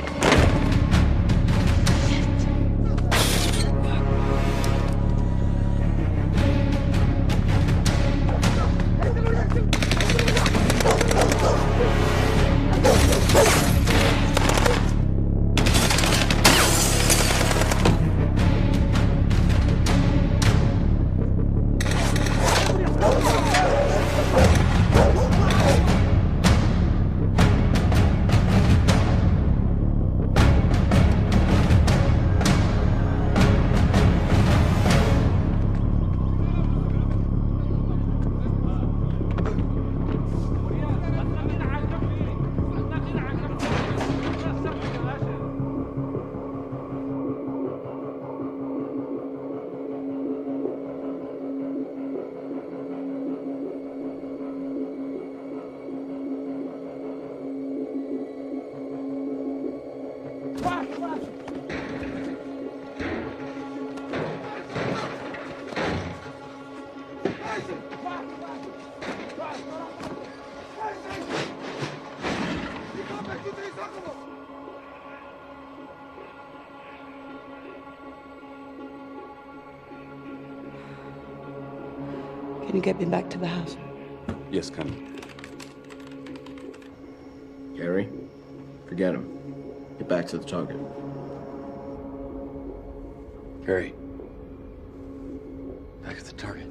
Can you get me back to the house? Yes, Colonel. Gary, forget him. Get back to the target. Harry. Back at the target.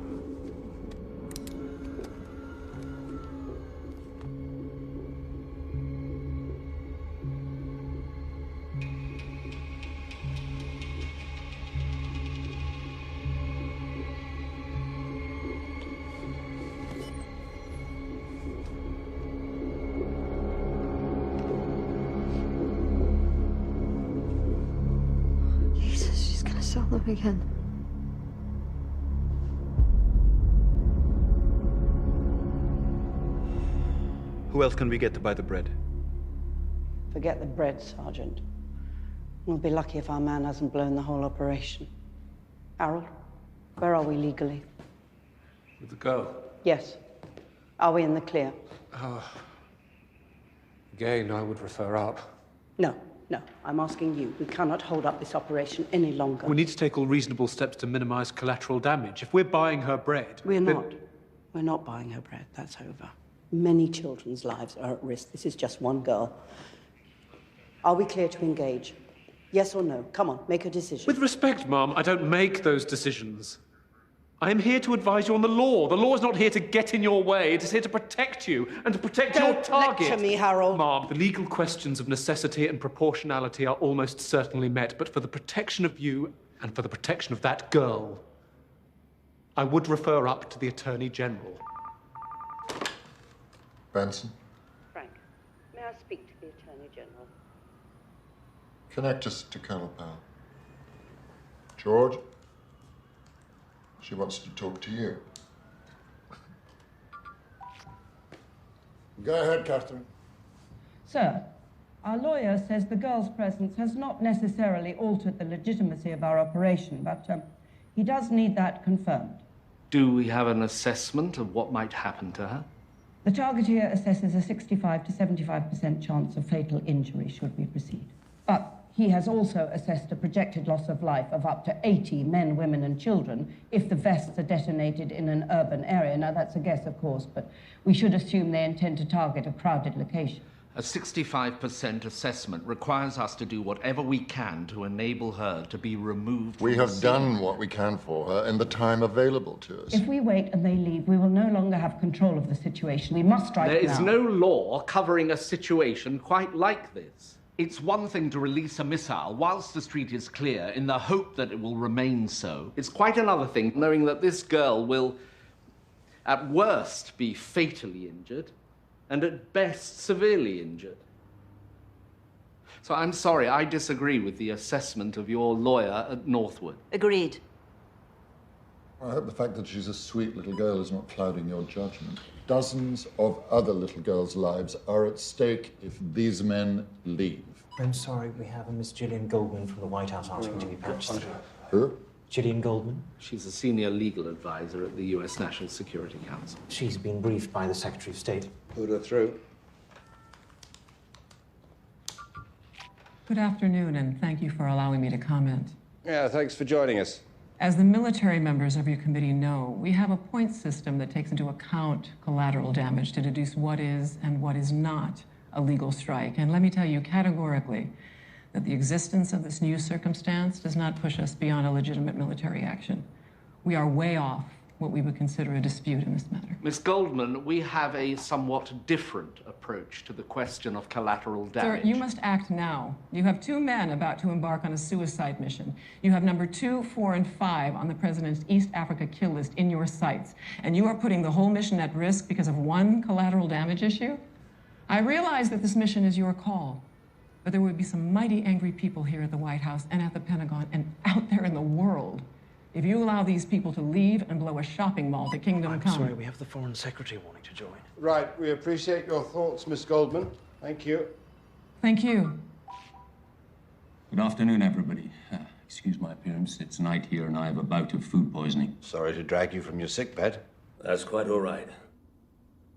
Jesus, she's gonna sell them again. Who else can we get to buy the bread? Forget the bread, Sergeant. We'll be lucky if our man hasn't blown the whole operation. Harold, where are we legally? With the girl? Yes. Are we in the clear? Again, I would refer up. No. I'm asking you. We cannot hold up this operation any longer. We need to take all reasonable steps to minimize collateral damage. If we're buying her bread... We're not. We're not buying her bread. That's over. Many children's lives are at risk. This is just one girl. Are we clear to engage? Yes or no? Come on, make a decision. With respect, Mom, I don't make those decisions. I am here to advise you on the law. The law is not here to get in your way. It is here to protect you and to protect your target. Don't lecture me, Harold. Mom, the legal questions of necessity and proportionality are almost certainly met, but for the protection of you and for the protection of that girl, I would refer up to the Attorney General. Benson, Frank, may I speak to the Attorney General? connect us to Colonel Powell. George, she wants to talk to you. Go ahead, Catherine. Sir, our lawyer says the girl's presence has not necessarily altered the legitimacy of our operation, but he does need that confirmed. Do we have an assessment of what might happen to her? The target here assesses a 65 to 75% chance of fatal injury should we proceed. But he has also assessed a projected loss of life of up to 80 men, women and children if the vests are detonated in an urban area. Now, that's a guess, of course, but we should assume they intend to target a crowded location. A 65% assessment requires us to do whatever we can to enable her to be removed from We the have scene. done what we can for her in the time available to us. If we wait and they leave, we will no longer have control of the situation. We must strike There is now. no law covering a situation quite like this. It's one thing to release a missile whilst the street is clear in the hope that it will remain so. It's quite another thing knowing that this girl will, at worst, be fatally injured and at best severely injured. So I'm sorry, I disagree with the assessment of your lawyer at Northwood. Agreed. I hope the fact that she's a sweet little girl is not clouding your judgment. Dozens of other little girls' lives are at stake if these men leave. I'm sorry, we have a Miss Gillian Goldman from the White House asking to be patched through. Who? Gillian Goldman. She's a senior legal advisor at the US National Security Council. She's been briefed by the Secretary of State. Put her through. Good afternoon, and thank you for allowing me to comment. Yeah, thanks for joining us. As the military members of your committee know, we have a point system that takes into account collateral damage to deduce what is and what is not a legal strike. And let me tell you categorically that the existence of this new circumstance does not push us beyond a legitimate military action. We are way off what we would consider a dispute in this matter. Miss Goldman, we have a somewhat different approach to the question of collateral damage. Sir, you must act now. You have 2 men about to embark on a suicide mission. You have number 2, 4, and 5 on the president's East Africa kill list in your sights. And you are putting the whole mission at risk because of one collateral damage issue? I realize that this mission is your call, but there would be some mighty angry people here at the White House and at the Pentagon and out there in the world if you allow these people to leave and blow a shopping mall to Kingdom Come. I'm sorry, we have the Foreign Secretary wanting to join. Right, we appreciate your thoughts, Miss Goldman. Thank you. Thank you. Good afternoon, everybody. Excuse my appearance. It's night here and I have a bout of food poisoning. Sorry to drag you from your sickbed. That's quite all right.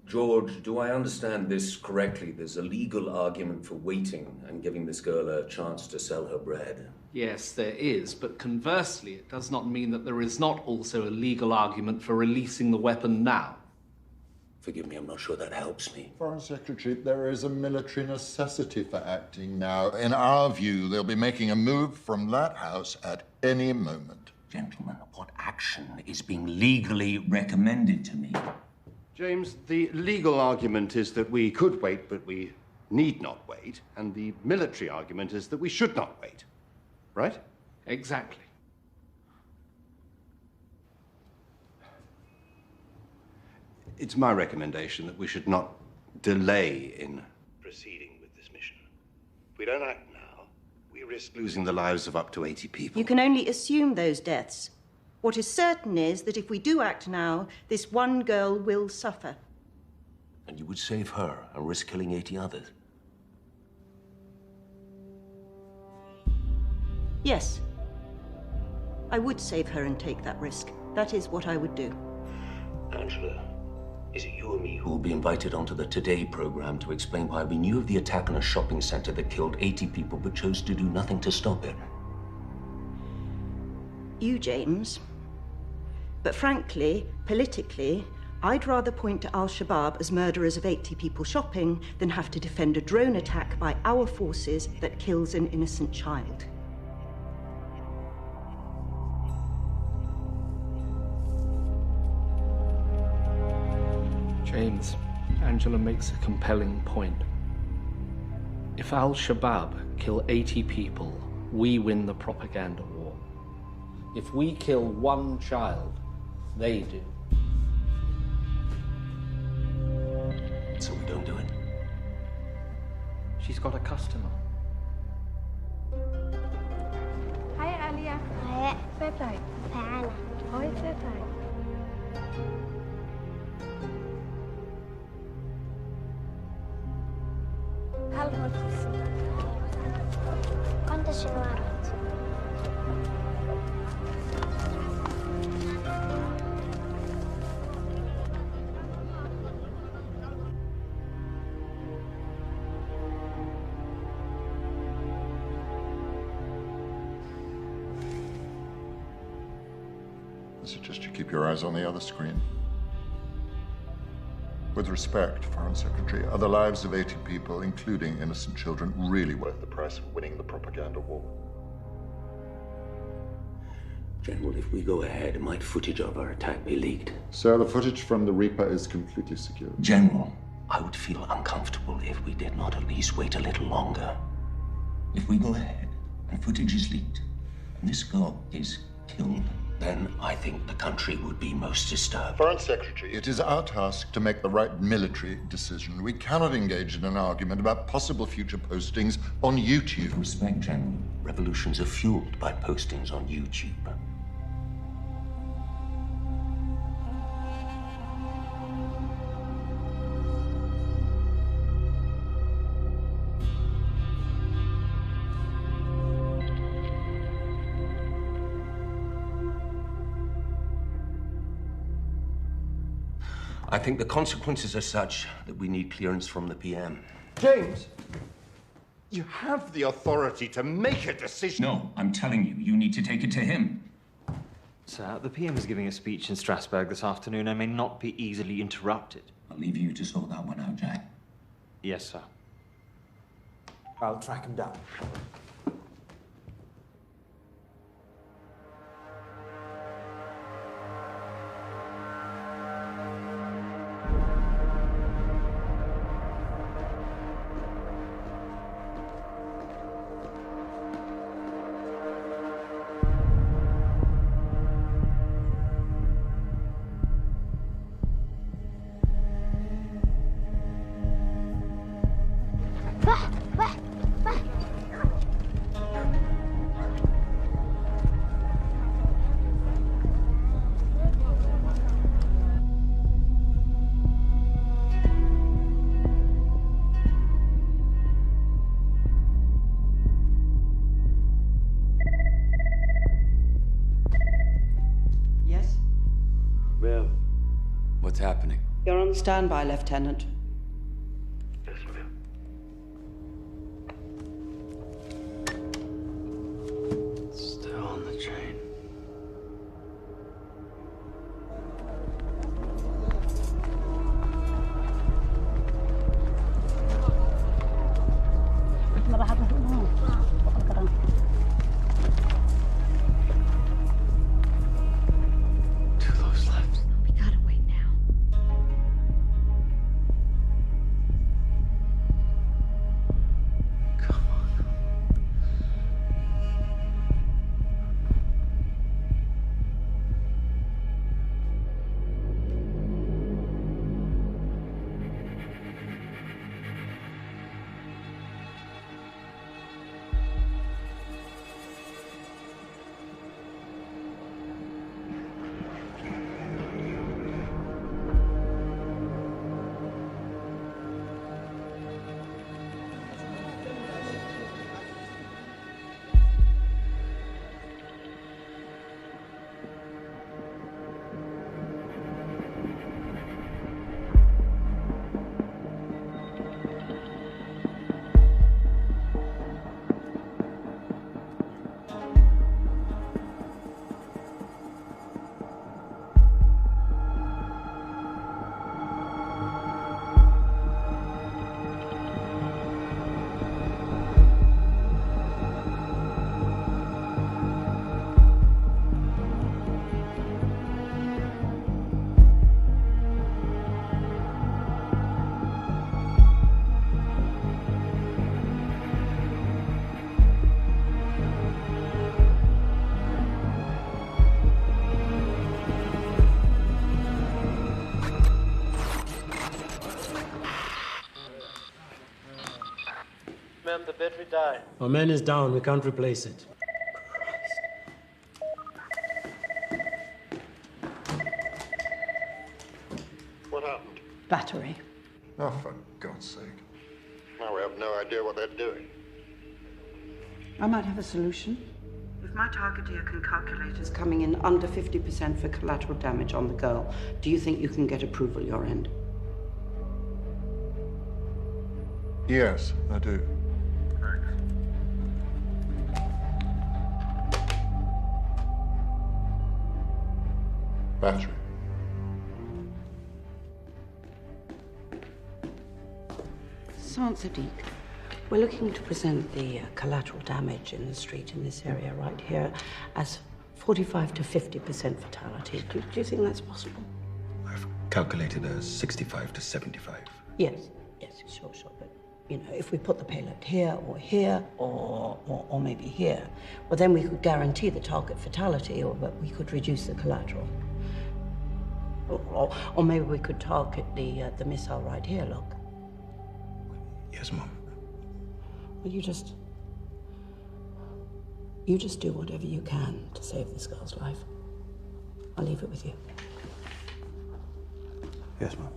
George, do I understand this correctly? There's a legal argument for waiting and giving this girl a chance to sell her bread. Yes, there is, but conversely, it does not mean that there is not also a legal argument for releasing the weapon now. Forgive me, I'm not sure that helps me. Foreign Secretary, there is a military necessity for acting now. In our view, they'll be making a move from that house at any moment. Gentlemen, what action is being legally recommended to me? James, the legal argument is that we could wait, but we need not wait. And the military argument is that we should not wait. Right? Exactly. It's my recommendation that we should not delay in proceeding with this mission. If we don't act now, we risk losing the lives of up to 80 people. You can only assume those deaths. What is certain is that if we do act now, this one girl will suffer. And you would save her and risk killing 80 others? Yes. I would save her and take that risk. That is what I would do. Angela, is it you or me who will be invited onto the Today program to explain why we knew of the attack on a shopping center that killed 80 people but chose to do nothing to stop it? You, James. But frankly, politically, I'd rather point to Al-Shabaab as murderers of 80 people shopping than have to defend a drone attack by our forces that kills an innocent child. James, Angela makes a compelling point. If Al-Shabaab kill 80 people, we win the propaganda war. If we kill one child, they do. So we don't do it. She's got a customer. Hi, Alia. Hi. Bye-bye. Bye. Hi, bye-bye. هل كنت شنوارت I suggest you keep your eyes on the other screen. With respect, Foreign Secretary, are the lives of 80 people, including innocent children, really worth the price of winning the propaganda war? General, if we go ahead, might footage of our attack be leaked? Sir, the footage from the Reaper is completely secure. General, I would feel uncomfortable if we did not at least wait a little longer. If we go ahead and footage is leaked, and this girl is killed, then I think the country would be most disturbed. Foreign Secretary, it is our task to make the right military decision. We cannot engage in an argument about possible future postings on YouTube. With respect, General, revolutions are fueled by postings on YouTube. I think the consequences are such that we need clearance from the PM. James, you have the authority to make a decision. No, I'm telling you, you need to take it to him. Sir, the PM is giving a speech in Strasbourg this afternoon and may not be easily interrupted. I'll leave you to sort that one out, Jack. Yes, sir. I'll track him down. Yes? Ma'am. What's happening? You're on standby, Lieutenant. Yes, ma'am. Still on the train. Two loads left. We gotta wait now. Come on. Ma'am, the battery died. Our man is down. We can't replace it. What happened? Battery. Oh, for God's sake. Now we have no idea what they're doing. I might have a solution. If my targeteer can calculate as coming in under 50% for collateral damage on the girl, do you think you can get approval your end? Yes, I do. Battery. Sergeant Sadiq, we're looking to present the collateral damage in the street in this area right here as 45 to 50% fatality. Do you think that's possible? I've calculated as 65 to 75. Yes, sure, but You know, if we put the payload here, or maybe here, well, then we could guarantee the target fatality, but we could reduce the collateral. Or maybe we could target the missile right here, look. Yes, Mom. Well, you just do whatever you can to save this girl's life. I'll leave it with you. Yes, Mom.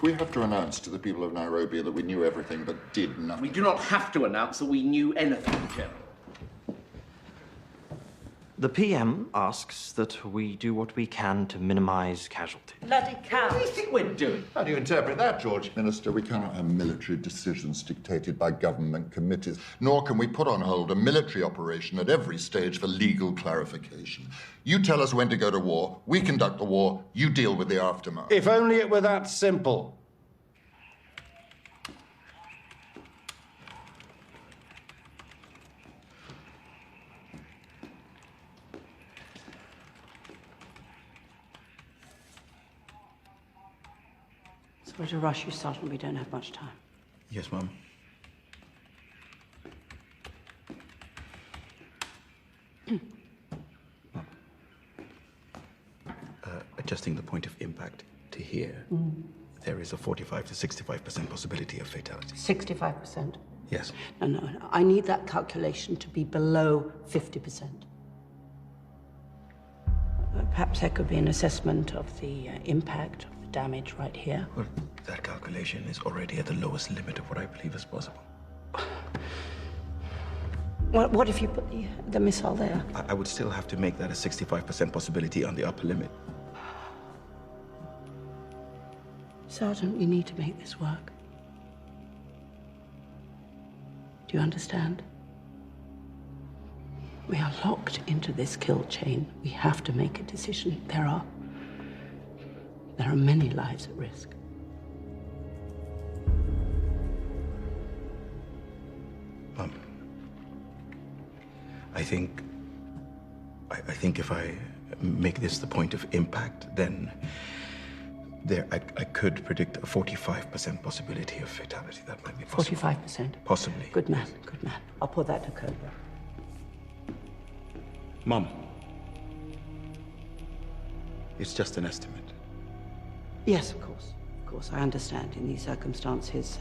We have to announce to the people of Nairobi that we knew everything but did nothing. We do not have to announce that we knew anything, General. The PM asks that we do what we can to minimize casualties. Bloody cow! What do you think we're doing? How do you interpret that, George? Minister, we cannot have military decisions dictated by government committees, nor can we put on hold a military operation at every stage for legal clarification. You tell us when to go to war, we conduct the war, you deal with the aftermath. If only it were that simple. Sorry to rush you, Sergeant. We don't have much time. Yes, Mom. Adjusting the point of impact to here, there is a 45 to 65% possibility of fatality. 65%? Yes. No. I need that calculation to be below 50%. Perhaps there could be an assessment of the impact of the damage right here. Well, that calculation is already at the lowest limit of what I believe is possible. What if you put the missile there? I would still have to make that a 65% possibility on the upper limit. Sergeant, we need to make this work. Do you understand? We are locked into this kill chain. We have to make a decision. There are many lives at risk. Mom, I think if I make this the point of impact, then I could predict a 45% possibility of fatality. That might be possible. 45%? Possibly. Good man. I'll put that to code. Mom, it's just an estimate. Yes, of course. Of course, I understand. In these circumstances,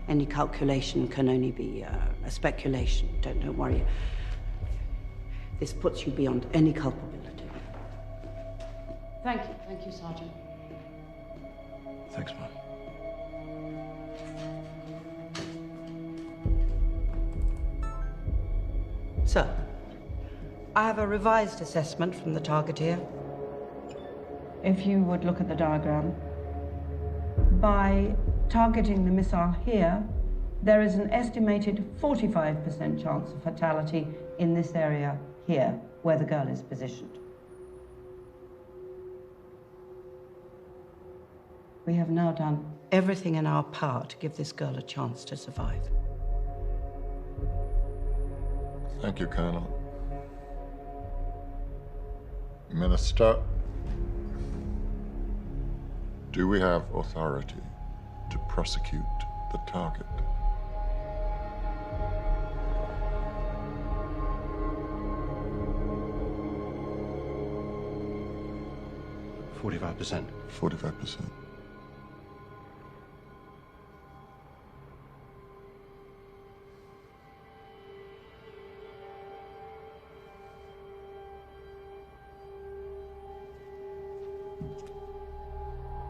any calculation can only be a speculation. Don't worry. This puts you beyond any culpability. Thank you, Sergeant. Thanks, Mom. Sir, I have a revised assessment from the target here. If you would look at the diagram, by targeting the missile here, there is an estimated 45% chance of fatality in this area here, where the girl is positioned. We have now done everything in our power to give this girl a chance to survive. Thank you, Colonel. Minister, do we have authority to prosecute the target? %45%. 45%.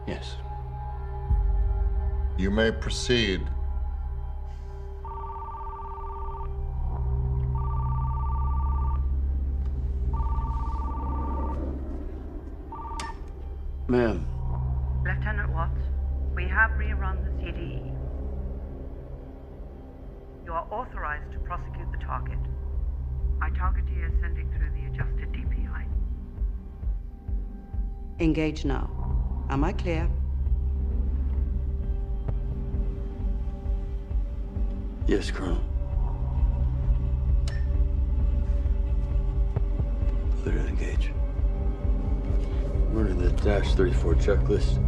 Yes. You may proceed. Ma'am. Lieutenant Watts, we have rerun the CDE. You are authorized to prosecute the target. My targetee is sending through the adjusted DPI. Engage now. Am I clear? Yes, Colonel. Clear to engage. Order the Dash 34 checklist.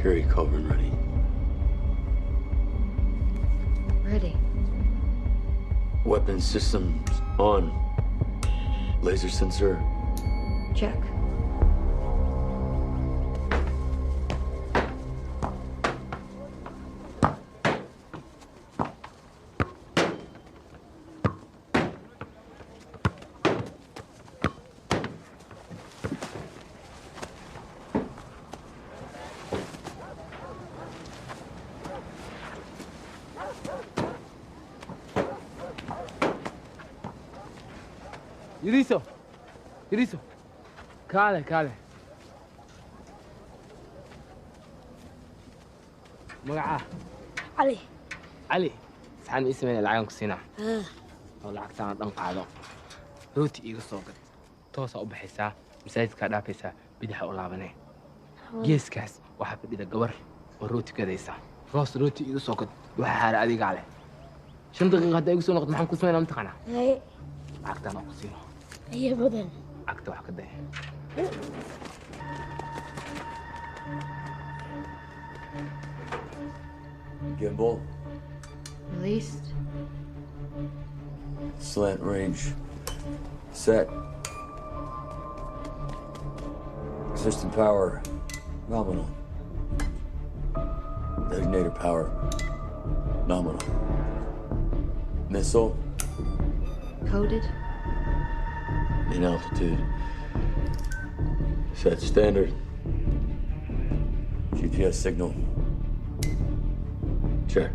Carry Culverin ready. Ready. Weapon systems on. Laser sensor. Check. Yuriso. Yuriso. Kale. Magaca. علي علي. Saxan ii sameeyay lacag ku siinaa. Oo lacagtaan dhan qaado. Rooti iiga soo gad. Toos u baxaysaa. Masaajidka dhaafaysaa. Bidaxa u laabanay. Geeskaas waxa fadhida gabar oo rooti gadaysa. Roos rooti iiga soo gad. Waxa xaar adiga ale. 5 daqiiqo hadda igu soo noqdo maxaan ku sameeynaa imtixaana? هاي Lacagtaan oo ku siino. هي بدن Lacagta wax ka day. Gimbal. Released. Slant range. Set. System power. Nominal. Designator power. Nominal. Missile. Coded. In altitude. Set standard. GPS signal. Check.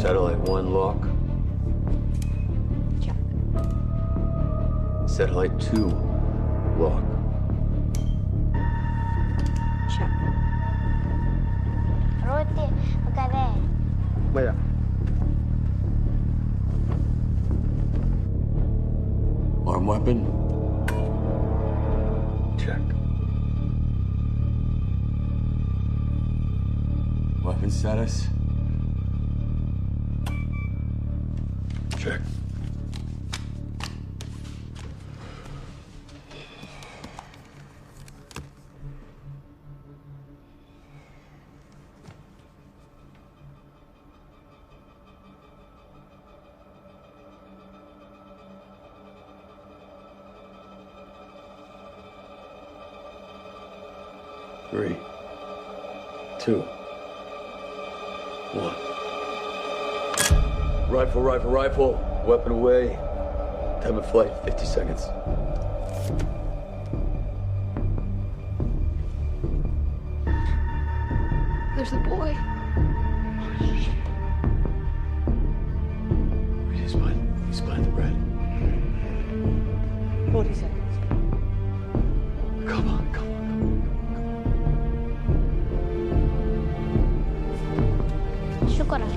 Satellite 1 lock. Check. Satellite 2 lock. Check. روتي وكذا Maya. Arm weapon. Check. Weapon status. Check. Three, two, one. Rifle. Weapon away. Time of flight, 50 seconds. There's a boy. He's behind the bread. 40 seconds. Come on. شكرا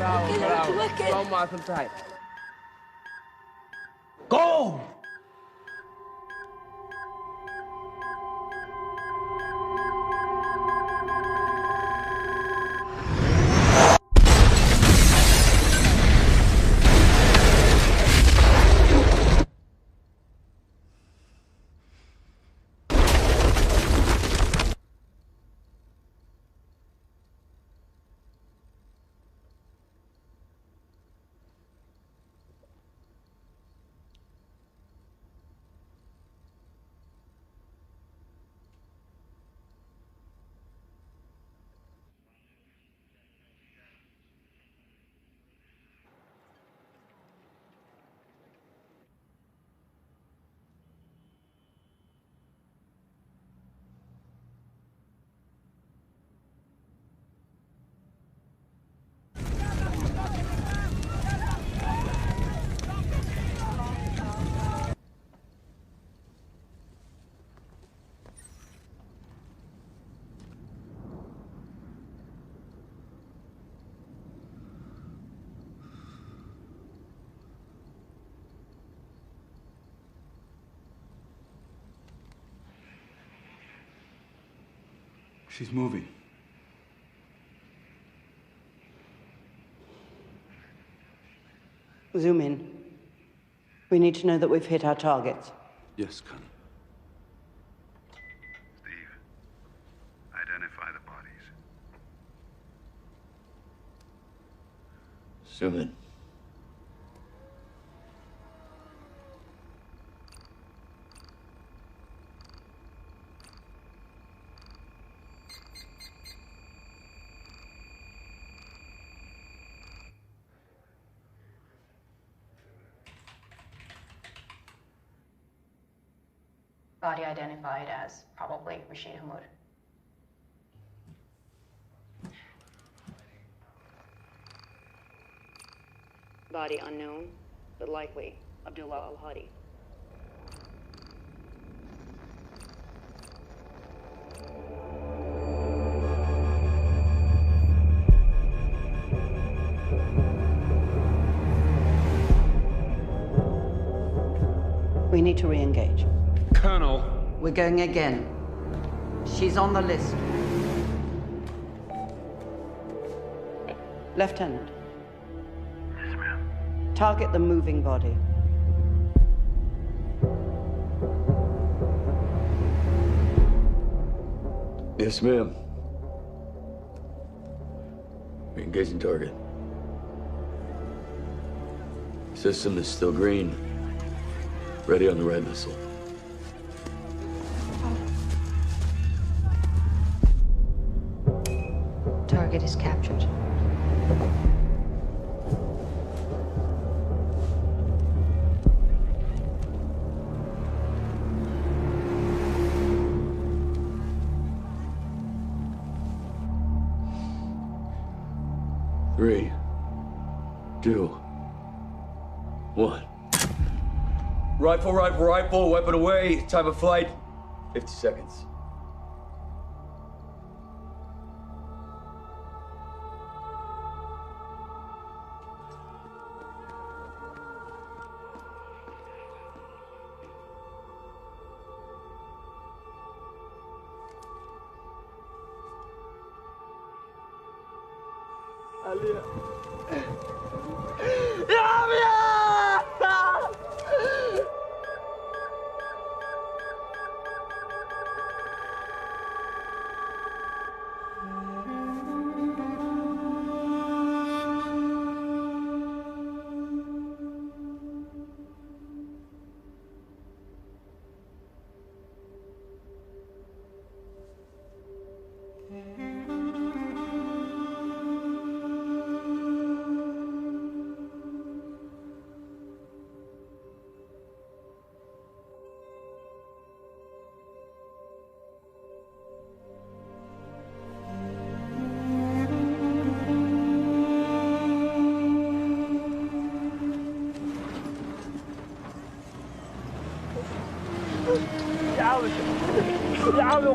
Bravo. So much time. Go! She's moving. Zoom in. We need to know that we've hit our targets. Yes, Connie. Steve, identify the bodies. Zoom in. Body identified as probably Rashid Hamoud. Body unknown, but likely Abdullah Al-Hadi. We need to re-engage. Colonel! We're going again. She's on the list. Lieutenant. Yes, ma'am. Target the moving body. Yes, ma'am. Engaging target. System is still green. Ready on the right missile. Target is captured. Three, two, one. Rifle, rifle, rifle, weapon away. Time of flight, 50 seconds. عليا يا عمي يا عاوي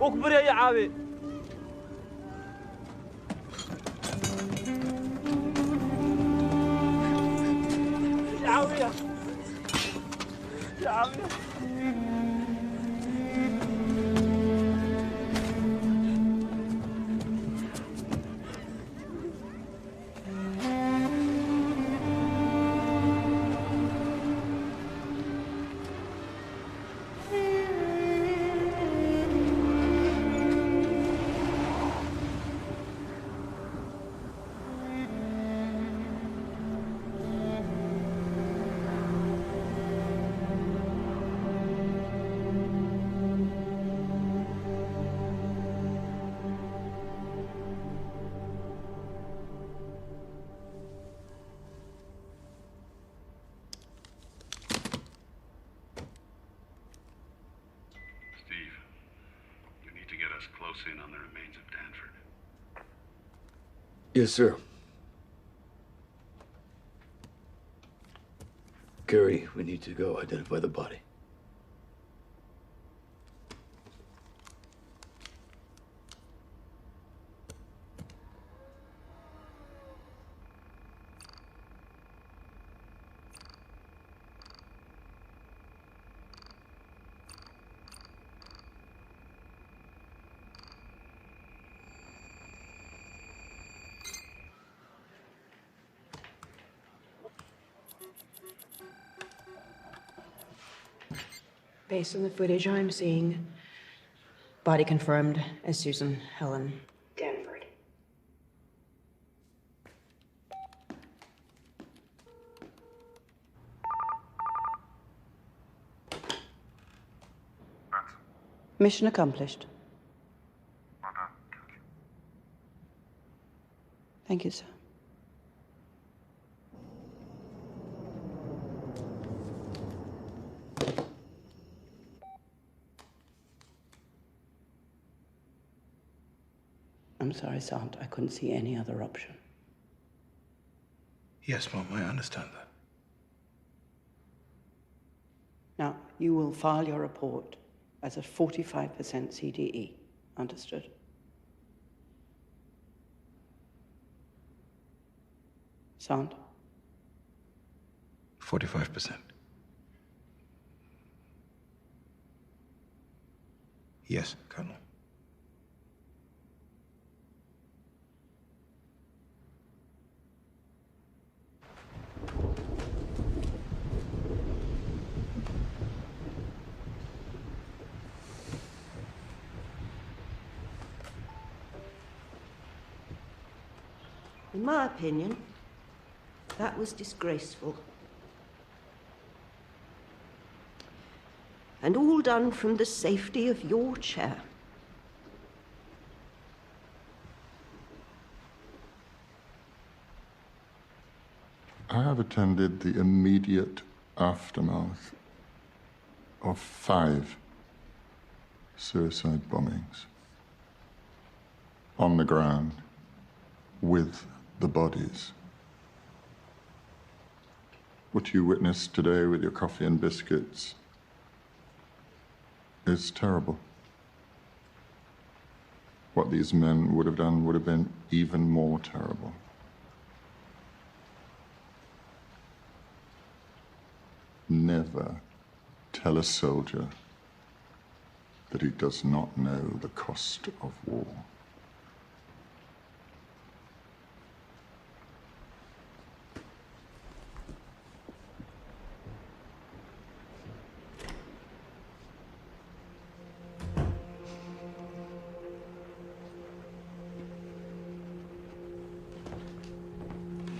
اكبر يا عاوي يا عاوي يا عاوي Steve, you need to get us close in on the remains of Danford. Yes, sir. Gary, we need to go identify the body. Based on the footage I'm seeing, body confirmed as Susan Helen Danford. Mission accomplished. Well done. Thank you, sir. I'm sorry, Sant. I couldn't see any other option. Yes, Mom, I understand that. Now, you will file your report as a 45% CDE. Understood? Sant? 45%. Yes, Colonel. In my opinion, that was disgraceful. And all done from the safety of your chair. I have attended the immediate aftermath of 5 suicide bombings. On the ground, with the bodies. What you witnessed today with your coffee and biscuits is terrible. What these men would have done would have been even more terrible. Never tell a soldier that he does not know the cost of war.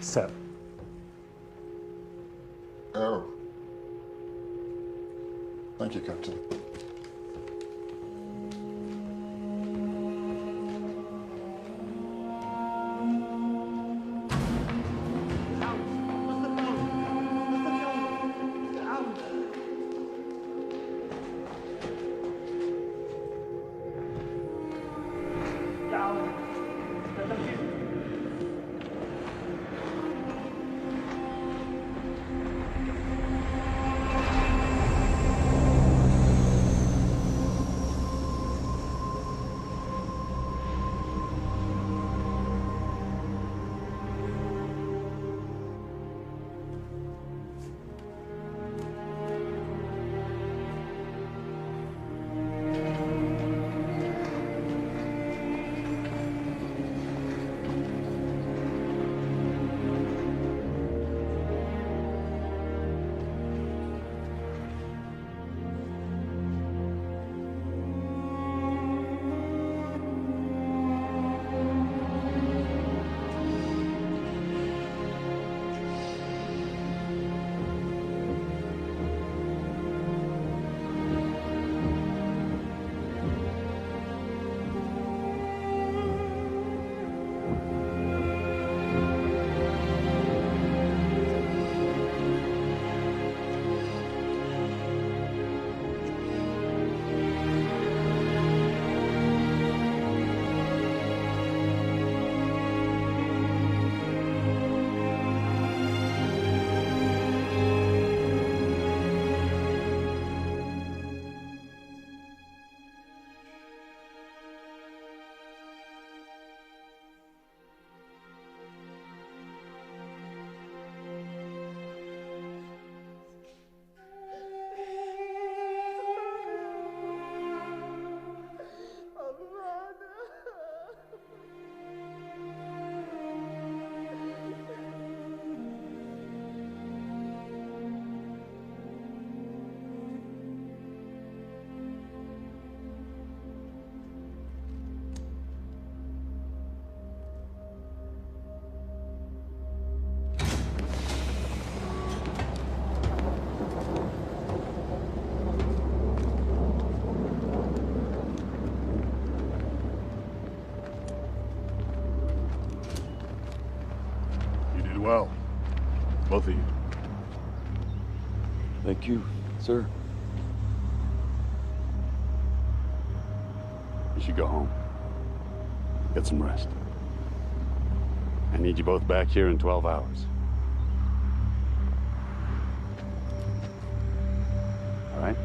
So. Oh. Thank you, Captain. well. Both of you. Thank you, sir. You should go home. Get some rest. I need you both back here in 12 hours. All right?